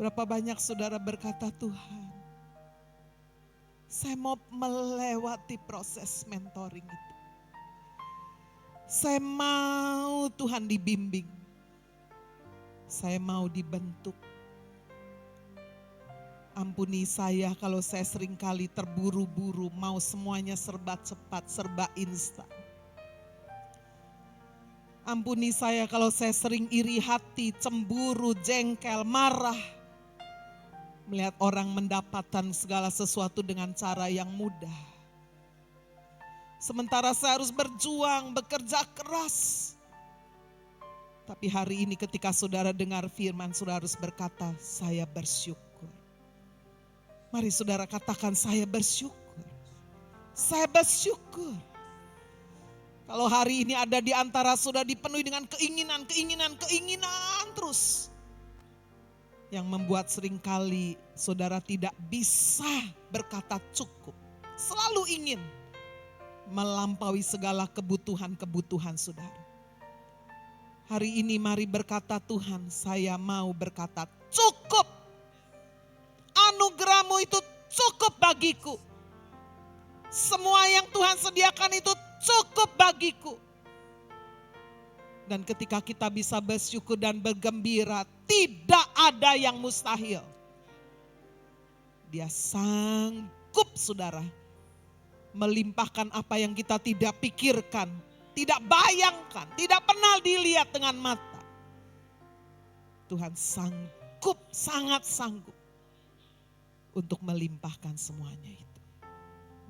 Berapa banyak saudara berkata, Tuhan, saya mau melewati proses mentoring itu. Saya mau Tuhan dibimbing. Saya mau dibentuk. Ampuni saya kalau saya seringkali terburu-buru, mau semuanya serba cepat, serba instan. Ampuni saya kalau saya sering iri hati, cemburu, jengkel, marah. Melihat orang mendapatkan segala sesuatu dengan cara yang mudah. Sementara saya harus berjuang, bekerja keras. Tapi hari ini ketika saudara dengar firman, saudara harus berkata, saya bersyukur. Mari saudara katakan, saya bersyukur. Saya bersyukur. Kalau hari ini ada di antara saudara dipenuhi dengan keinginan terus. Yang membuat seringkali saudara tidak bisa berkata cukup. Selalu ingin melampaui segala kebutuhan-kebutuhan saudara. Hari ini mari berkata, Tuhan, saya mau berkata cukup. Anugerah-Mu itu cukup bagiku. Semua yang Tuhan sediakan itu cukup bagiku. Dan ketika kita bisa bersyukur dan bergembira, tidak ada yang mustahil. Dia sanggup saudara melimpahkan apa yang kita tidak pikirkan, tidak bayangkan, tidak pernah dilihat dengan mata. Tuhan sanggup, sangat sanggup untuk melimpahkan semuanya itu.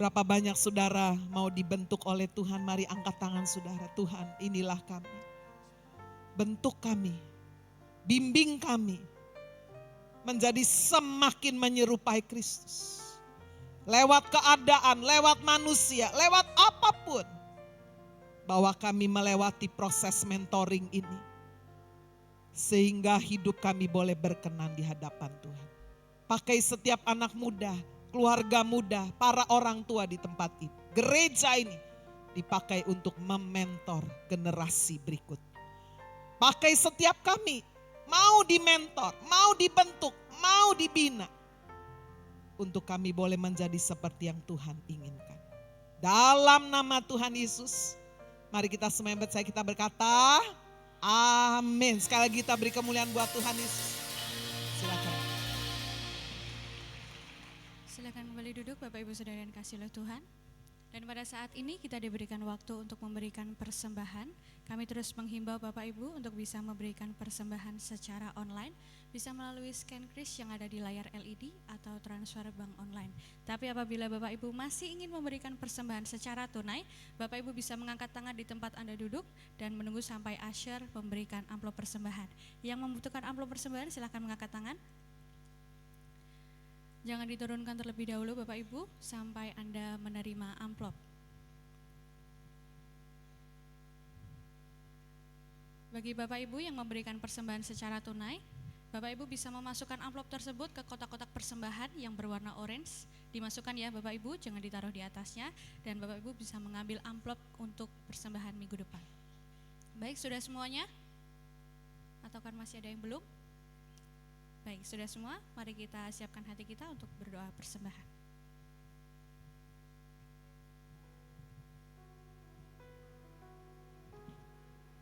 Berapa banyak saudara mau dibentuk oleh Tuhan, mari angkat tangan saudara. Tuhan, inilah kami. Bentuk kami, bimbing kami menjadi semakin menyerupai Kristus. Lewat keadaan, lewat manusia, lewat apapun. Bahwa kami melewati proses mentoring ini. Sehingga hidup kami boleh berkenan di hadapan Tuhan. Pakai setiap anak muda, keluarga muda, para orang tua di tempat ini. Gereja ini dipakai untuk mementor generasi berikut. Pakai setiap kami, mau dimentor, mau dibentuk, mau dibina. Untuk kami boleh menjadi seperti yang Tuhan inginkan. Dalam nama Tuhan Yesus, mari kita semua percaya, kita berkata, amin. Sekali lagi kita beri kemuliaan buat Tuhan Yesus. Silakan. Silakan kembali duduk Bapak Ibu Saudara yang kasih oleh Tuhan. Dan pada saat ini kita diberikan waktu untuk memberikan persembahan. Kami terus menghimbau Bapak Ibu untuk bisa memberikan persembahan secara online. Bisa melalui scan kris yang ada di layar LED atau transfer bank online. Tapi apabila Bapak Ibu masih ingin memberikan persembahan secara tunai, Bapak Ibu bisa mengangkat tangan di tempat Anda duduk dan menunggu sampai usher memberikan amplop persembahan. Yang membutuhkan amplop persembahan silakan mengangkat tangan. Jangan diturunkan terlebih dahulu Bapak Ibu sampai Anda menerima amplop. Bagi Bapak Ibu yang memberikan persembahan secara tunai, Bapak Ibu bisa memasukkan amplop tersebut ke kotak-kotak persembahan yang berwarna orange. Dimasukkan ya Bapak Ibu, jangan ditaruh di atasnya. Dan Bapak Ibu bisa mengambil amplop untuk persembahan minggu depan. Baik, sudah semuanya? Atau kan masih ada yang belum? Baik, sudah semua, mari kita siapkan hati kita untuk berdoa persembahan.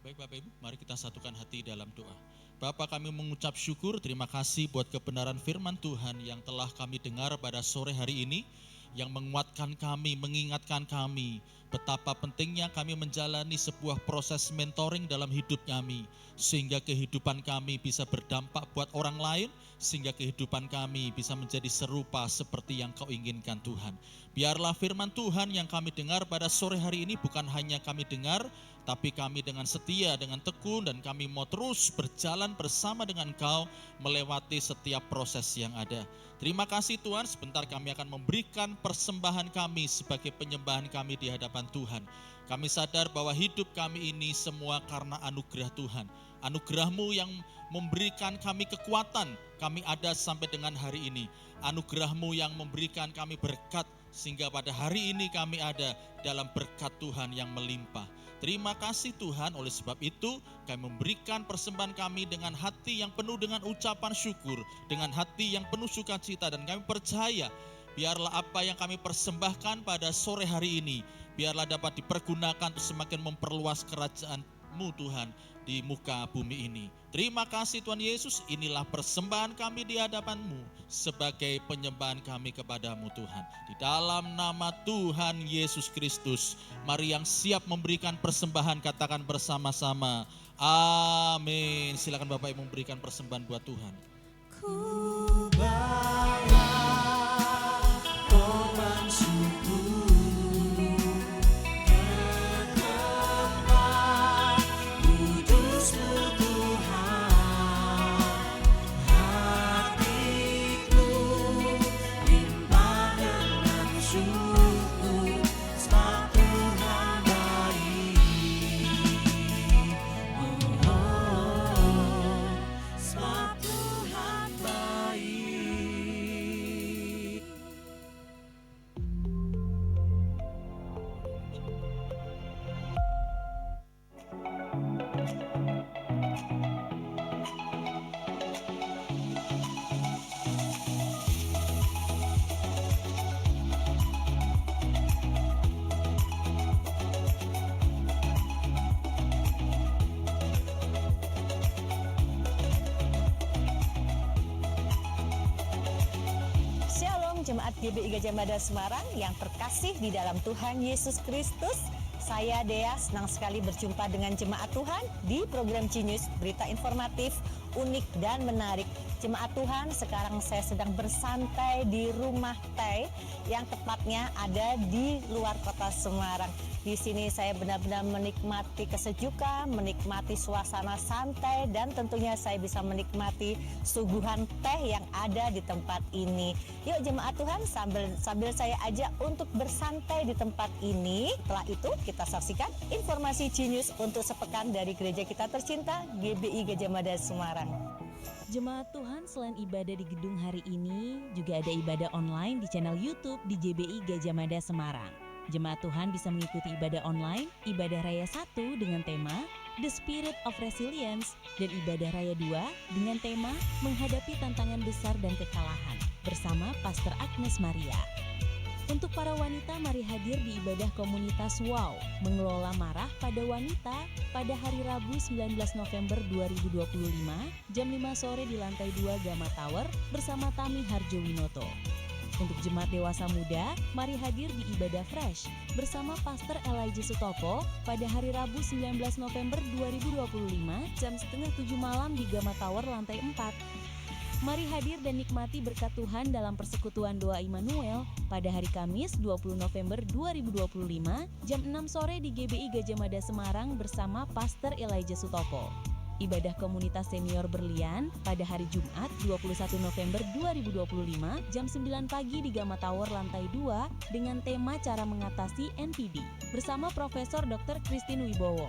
Baik Bapak Ibu, mari kita satukan hati dalam doa. Bapa, kami mengucap syukur, terima kasih buat kebenaran firman Tuhan yang telah kami dengar pada sore hari ini, yang menguatkan kami, mengingatkan kami betapa pentingnya kami menjalani sebuah proses mentoring dalam hidup kami, sehingga kehidupan kami bisa berdampak buat orang lain, sehingga kehidupan kami bisa menjadi serupa seperti yang Kau inginkan Tuhan. Biarlah firman Tuhan yang kami dengar pada sore hari ini bukan hanya kami dengar, tapi kami dengan setia, dengan tekun, dan kami mau terus berjalan bersama dengan Kau melewati setiap proses yang ada. Terima kasih Tuhan, sebentar kami akan memberikan persembahan kami sebagai penyembahan kami di hadapan Tuhan. Kami sadar bahwa hidup kami ini semua karena anugerah Tuhan. Anugerah-Mu yang memberikan kami kekuatan, kami ada sampai dengan hari ini. Anugerah-Mu yang memberikan kami berkat, sehingga pada hari ini kami ada dalam berkat Tuhan yang melimpah. Terima kasih Tuhan, oleh sebab itu kami memberikan persembahan kami dengan hati yang penuh dengan ucapan syukur, dengan hati yang penuh sukacita, dan kami percaya biarlah apa yang kami persembahkan pada sore hari ini, biarlah dapat dipergunakan untuk semakin memperluas kerajaan-Mu Tuhan di muka bumi ini. Terima kasih Tuhan Yesus, inilah persembahan kami di hadapan-Mu sebagai penyembahan kami kepada-Mu Tuhan. Di dalam nama Tuhan Yesus Kristus, mari yang siap memberikan persembahan katakan bersama-sama, amin. Silakan Bapak Ibu memberikan persembahan buat Tuhan. Ku bawa korban syukur ke tempat kudus-Mu Tuhan. Hatiku limpah dengan syukur, sebab Tuhan baik. Sebab Tuhan baik. Shalom Jemaat GBI Gajah Mada Semarang yang terkasih di dalam Tuhan Yesus Kristus. Saya Dea, senang sekali berjumpa dengan jemaat Tuhan di program Genius, berita informatif, unik dan menarik. Jemaat Tuhan, sekarang saya sedang bersantai di rumah teh yang tepatnya ada di luar kota Semarang. Di sini saya benar-benar menikmati kesejukan, menikmati suasana santai, dan tentunya saya bisa menikmati suguhan teh yang ada di tempat ini. Yuk jemaat Tuhan, sambil saya ajak untuk bersantai di tempat ini. Setelah itu kita saksikan informasi Genius untuk sepekan dari gereja kita tercinta GBI Gajah Mada Semarang. Jemaat Tuhan, selain ibadah di gedung hari ini, juga ada ibadah online di channel YouTube di GBI Gajah Mada Semarang. Jemaat Tuhan bisa mengikuti ibadah online, ibadah raya 1 dengan tema The Spirit of Resilience, dan ibadah raya 2 dengan tema Menghadapi Tantangan Besar dan Kekalahan bersama Pastor Agnes Maria. Untuk para wanita, mari hadir di ibadah komunitas WOW, mengelola marah pada wanita pada hari Rabu 19 November 2025, jam 5 sore di lantai 2 Gama Tower bersama Tami Harjowinoto. Untuk jemaat dewasa muda, mari hadir di ibadah Fresh bersama Pastor Elijah Sutopo pada hari Rabu 19 November 2025, jam setengah 7 malam di Gama Tower lantai 4. Mari hadir dan nikmati berkat Tuhan dalam persekutuan doa Immanuel pada hari Kamis 20 November 2025 jam 6 sore di GBI Gajah Mada Semarang bersama Pastor Elijah Sutopo. Ibadah komunitas senior berlian pada hari Jumat 21 November 2025 jam 9 pagi di Gama Tower lantai 2 dengan tema cara mengatasi NPD bersama Profesor Dr. Christine Wibowo.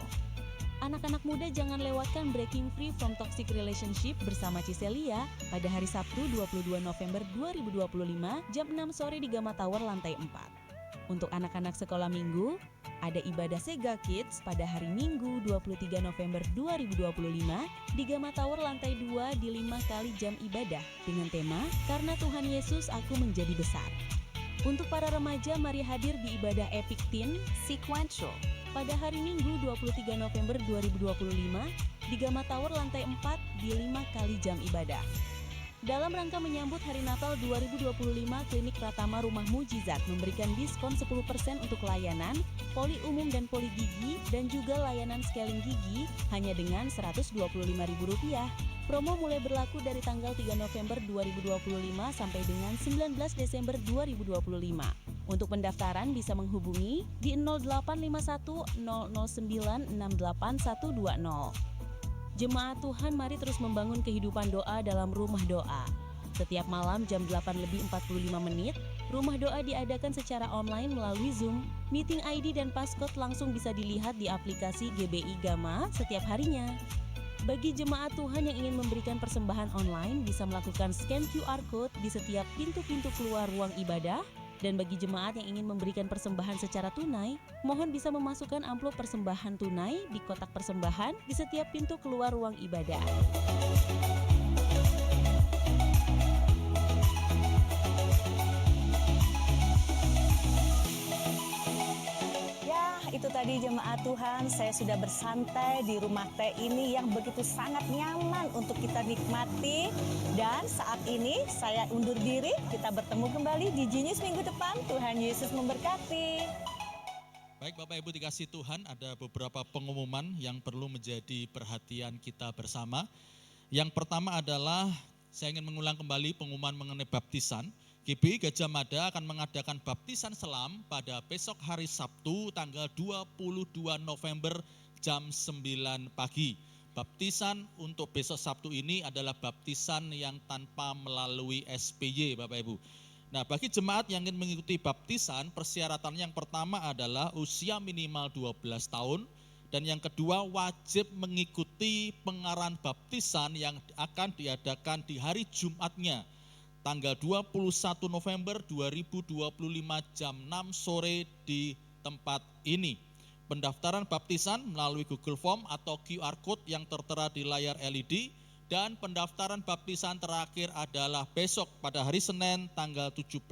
Anak-anak muda jangan lewatkan Breaking Free from Toxic Relationship bersama Ciselia pada hari Sabtu 22 November 2025 jam 6 sore di Gamma Tower lantai 4. Untuk anak-anak sekolah minggu, ada ibadah Sega Kids pada hari Minggu 23 November 2025 di Gamma Tower lantai 2 di 5 kali jam ibadah dengan tema Karena Tuhan Yesus Aku Menjadi Besar. Untuk para remaja, mari hadir di ibadah Epic Teen Sequential pada hari Minggu 23 November 2025 di Gamma Tower lantai 4 di 5 kali jam ibadah. Dalam rangka menyambut Hari Natal 2025, Klinik Pratama Rumah Mujizat memberikan diskon 10% untuk layanan poli umum dan poli gigi dan juga layanan scaling gigi hanya dengan Rp125.000. Promo mulai berlaku dari tanggal 3 November 2025 sampai dengan 19 Desember 2025. Untuk pendaftaran bisa menghubungi di 0851 009 68120. Jemaat Tuhan, mari terus membangun kehidupan doa dalam rumah doa. Setiap malam jam 8:45, rumah doa diadakan secara online melalui Zoom. Meeting ID dan passcode langsung bisa dilihat di aplikasi GBI Gamma setiap harinya. Bagi jemaat Tuhan yang ingin memberikan persembahan online, bisa melakukan scan QR Code di setiap pintu-pintu keluar ruang ibadah. Dan bagi jemaat yang ingin memberikan persembahan secara tunai, mohon bisa memasukkan amplop persembahan tunai di kotak persembahan di setiap pintu keluar ruang ibadah. Itu tadi jemaat Tuhan, saya sudah bersantai di rumah teh ini yang begitu sangat nyaman untuk kita nikmati. Dan saat ini saya undur diri, kita bertemu kembali di Genius minggu depan. Tuhan Yesus memberkati. Baik Bapak Ibu dikasih Tuhan, ada beberapa pengumuman yang perlu menjadi perhatian kita bersama. Yang pertama adalah saya ingin mengulang kembali pengumuman mengenai baptisan. GBI Gajah Mada akan mengadakan baptisan selam pada besok hari Sabtu tanggal 22 November jam 9 pagi. Baptisan untuk besok Sabtu ini adalah baptisan yang tanpa melalui SPY Bapak Ibu. Nah, bagi jemaat yang ingin mengikuti baptisan, persyaratan yang pertama adalah usia minimal 12 tahun. Dan yang kedua, wajib mengikuti pengarahan baptisan yang akan diadakan di hari Jumatnya, tanggal 21 November 2025 jam 6 sore di tempat ini. Pendaftaran baptisan melalui Google Form atau QR Code yang tertera di layar LED. Dan pendaftaran baptisan terakhir adalah besok pada hari Senin tanggal 17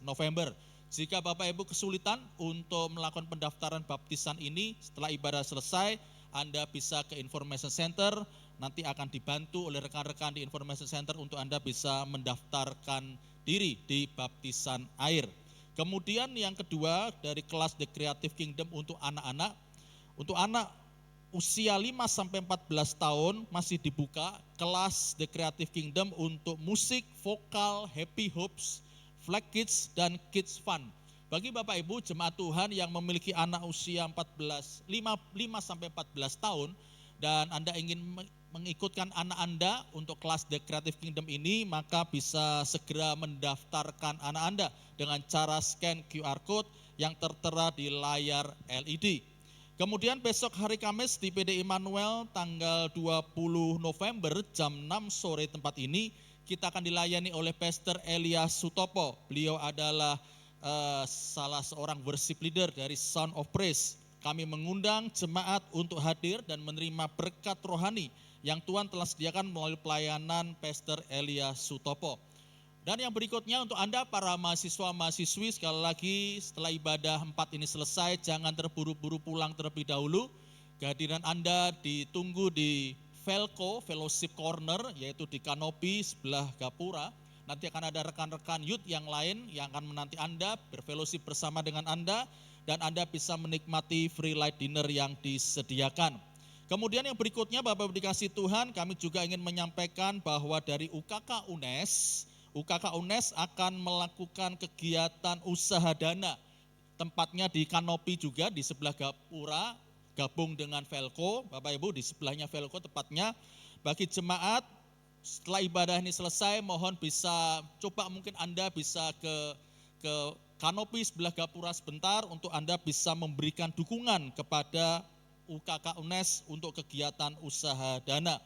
November. Jika Bapak Ibu kesulitan untuk melakukan pendaftaran baptisan ini setelah ibadah selesai, Anda bisa ke Information Center, nanti akan dibantu oleh rekan-rekan di Information Center untuk Anda bisa mendaftarkan diri di baptisan air. Kemudian yang kedua dari kelas The Creative Kingdom untuk anak-anak. Untuk anak usia 5-14 tahun masih dibuka kelas The Creative Kingdom untuk musik, vokal, happy hopes, flag kids, dan kids fun. Bagi Bapak Ibu jemaat Tuhan yang memiliki anak usia 5-14 tahun dan Anda ingin mengikutkan anak Anda untuk kelas The Creative Kingdom ini, maka bisa segera mendaftarkan anak Anda dengan cara scan QR Code yang tertera di layar LED. Kemudian besok hari Kamis di PD Immanuel tanggal 20 November jam 6 sore tempat ini, kita akan dilayani oleh Pastor Elias Sutopo. Beliau adalah salah seorang worship leader dari Sound of Praise. Kami mengundang jemaat untuk hadir dan menerima berkat rohani yang Tuhan telah sediakan melalui pelayanan Pastor Elias Sutopo. Dan yang berikutnya untuk Anda para mahasiswa-mahasiswi, sekali lagi setelah ibadah 4 ini selesai, jangan terburu-buru pulang terlebih dahulu. Kehadiran Anda ditunggu di Velco, Fellowship Corner, yaitu di Kanopi sebelah Gapura. Nanti akan ada rekan-rekan youth yang lain yang akan menanti Anda, berfellowship bersama dengan Anda, dan Anda bisa menikmati free light dinner yang disediakan. Kemudian yang berikutnya Bapak dikasih Tuhan, kami juga ingin menyampaikan bahwa dari UKK UNES akan melakukan kegiatan usaha dana. Tempatnya di Kanopi juga di sebelah Gapura, gabung dengan Velco. Bapak Ibu di sebelahnya Velco tepatnya. Bagi jemaat setelah ibadah ini selesai, mohon bisa coba mungkin Anda bisa ke Kanopi sebelah Gapura sebentar untuk Anda bisa memberikan dukungan kepada UKK UNES untuk kegiatan usaha dana.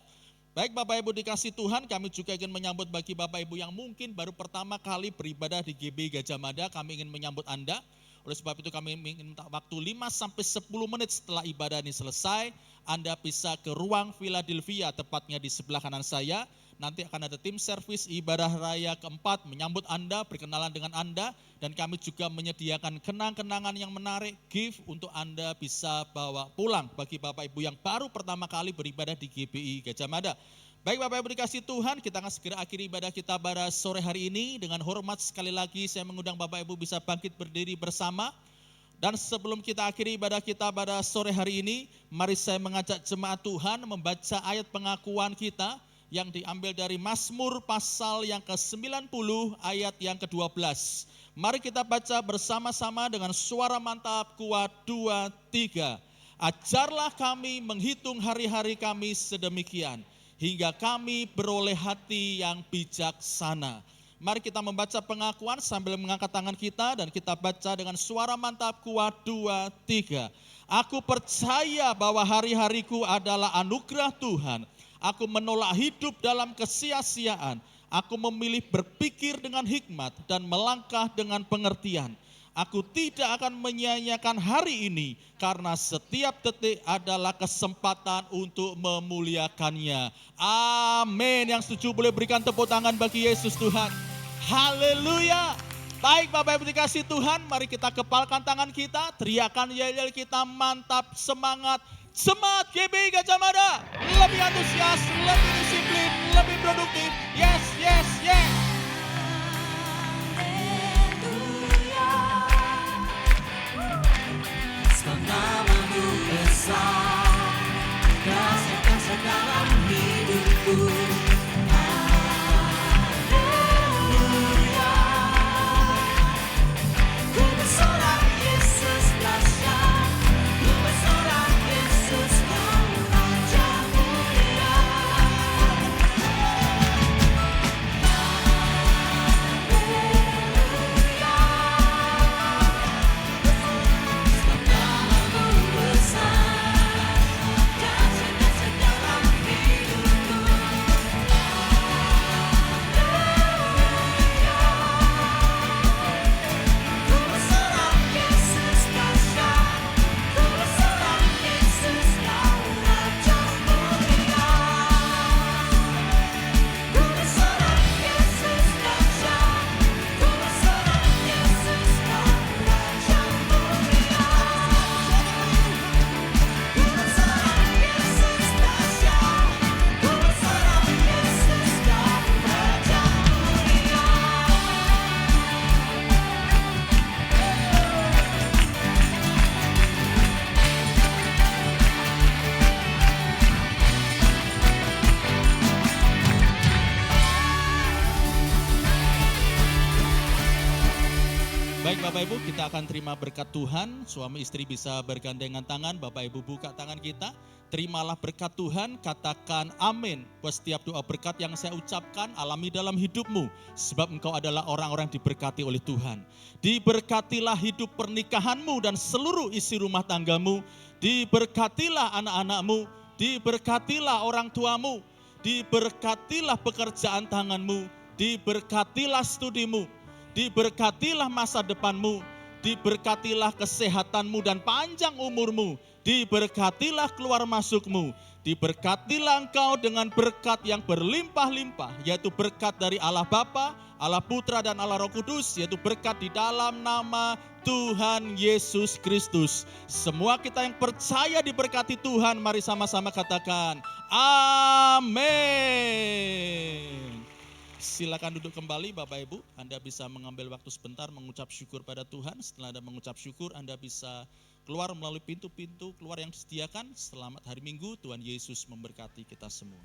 Baik Bapak Ibu dikasih Tuhan, kami juga ingin menyambut bagi Bapak Ibu yang mungkin baru pertama kali beribadah di GBI Gajah Mada, kami ingin menyambut Anda. Oleh sebab itu kami ingin minta waktu 5-10 menit setelah ibadah ini selesai, Anda bisa ke ruang Philadelphia, tepatnya di sebelah kanan saya. Nanti akan ada tim servis ibadah raya keempat menyambut Anda, berkenalan dengan Anda, dan kami juga menyediakan kenang-kenangan yang menarik, gift untuk Anda bisa bawa pulang bagi Bapak Ibu yang baru pertama kali beribadah di GBI Gajah Mada. Baik Bapak Ibu dikasih Tuhan, kita akan segera akhiri ibadah kita pada sore hari ini. Dengan hormat sekali lagi saya mengundang Bapak Ibu bisa bangkit berdiri bersama. Dan sebelum kita akhiri ibadah kita pada sore hari ini, mari saya mengajak jemaat Tuhan membaca ayat pengakuan kita yang diambil dari Mazmur pasal yang ke-90 ayat yang ke-12. Mari kita baca bersama-sama dengan suara mantap, kuat, 2, 3. Ajarlah kami menghitung hari-hari kami sedemikian, hingga kami beroleh hati yang bijaksana. Mari kita membaca pengakuan sambil mengangkat tangan kita dan kita baca dengan suara mantap, kuat, 2, 3. Aku percaya bahwa hari-hariku adalah anugerah Tuhan. Aku menolak hidup dalam kesia-siaan. Aku memilih berpikir dengan hikmat dan melangkah dengan pengertian. Aku tidak akan menyia-nyiakan hari ini karena setiap detik adalah kesempatan untuk memuliakannya. Amin. Yang setuju boleh berikan tepuk tangan bagi Yesus Tuhan. Haleluya. Baik Bapak Ibu dikasih Tuhan, mari kita kepalkan tangan kita, teriakan yel-yel kita mantap, semangat. Jemaat GBI Gajah Mada lebih antusias, lebih disiplin, lebih produktif. Yes, yes, yes. Namamu besar, kasih dalam hidupku. Haleluya, ku bersorak Yesus dahsyat, ku bersorak Yesus kau Raja mulia. Baik Bapak Ibu, kita akan terima berkat Tuhan. Suami istri bisa bergandengan tangan, Bapak Ibu buka tangan kita. Terimalah berkat Tuhan, katakan amin. Buat setiap doa berkat yang saya ucapkan, alami dalam hidupmu. Sebab engkau adalah orang-orang diberkati oleh Tuhan. Diberkatilah hidup pernikahanmu dan seluruh isi rumah tanggamu. Diberkatilah anak-anakmu. Diberkatilah orang tuamu. Diberkatilah pekerjaan tanganmu. Diberkatilah studimu. Diberkatilah masa depanmu, diberkatilah kesehatanmu dan panjang umurmu, diberkatilah keluar masukmu, diberkatilah engkau dengan berkat yang berlimpah-limpah, yaitu berkat dari Allah Bapa, Allah Putra dan Allah Roh Kudus, yaitu berkat di dalam nama Tuhan Yesus Kristus. Semua kita yang percaya diberkati Tuhan, mari sama-sama katakan, amin. Silakan duduk kembali Bapak Ibu, Anda bisa mengambil waktu sebentar mengucap syukur pada Tuhan. Setelah Anda mengucap syukur, Anda bisa keluar melalui pintu-pintu keluar yang disediakan. Selamat hari Minggu, Tuhan Yesus memberkati kita semua.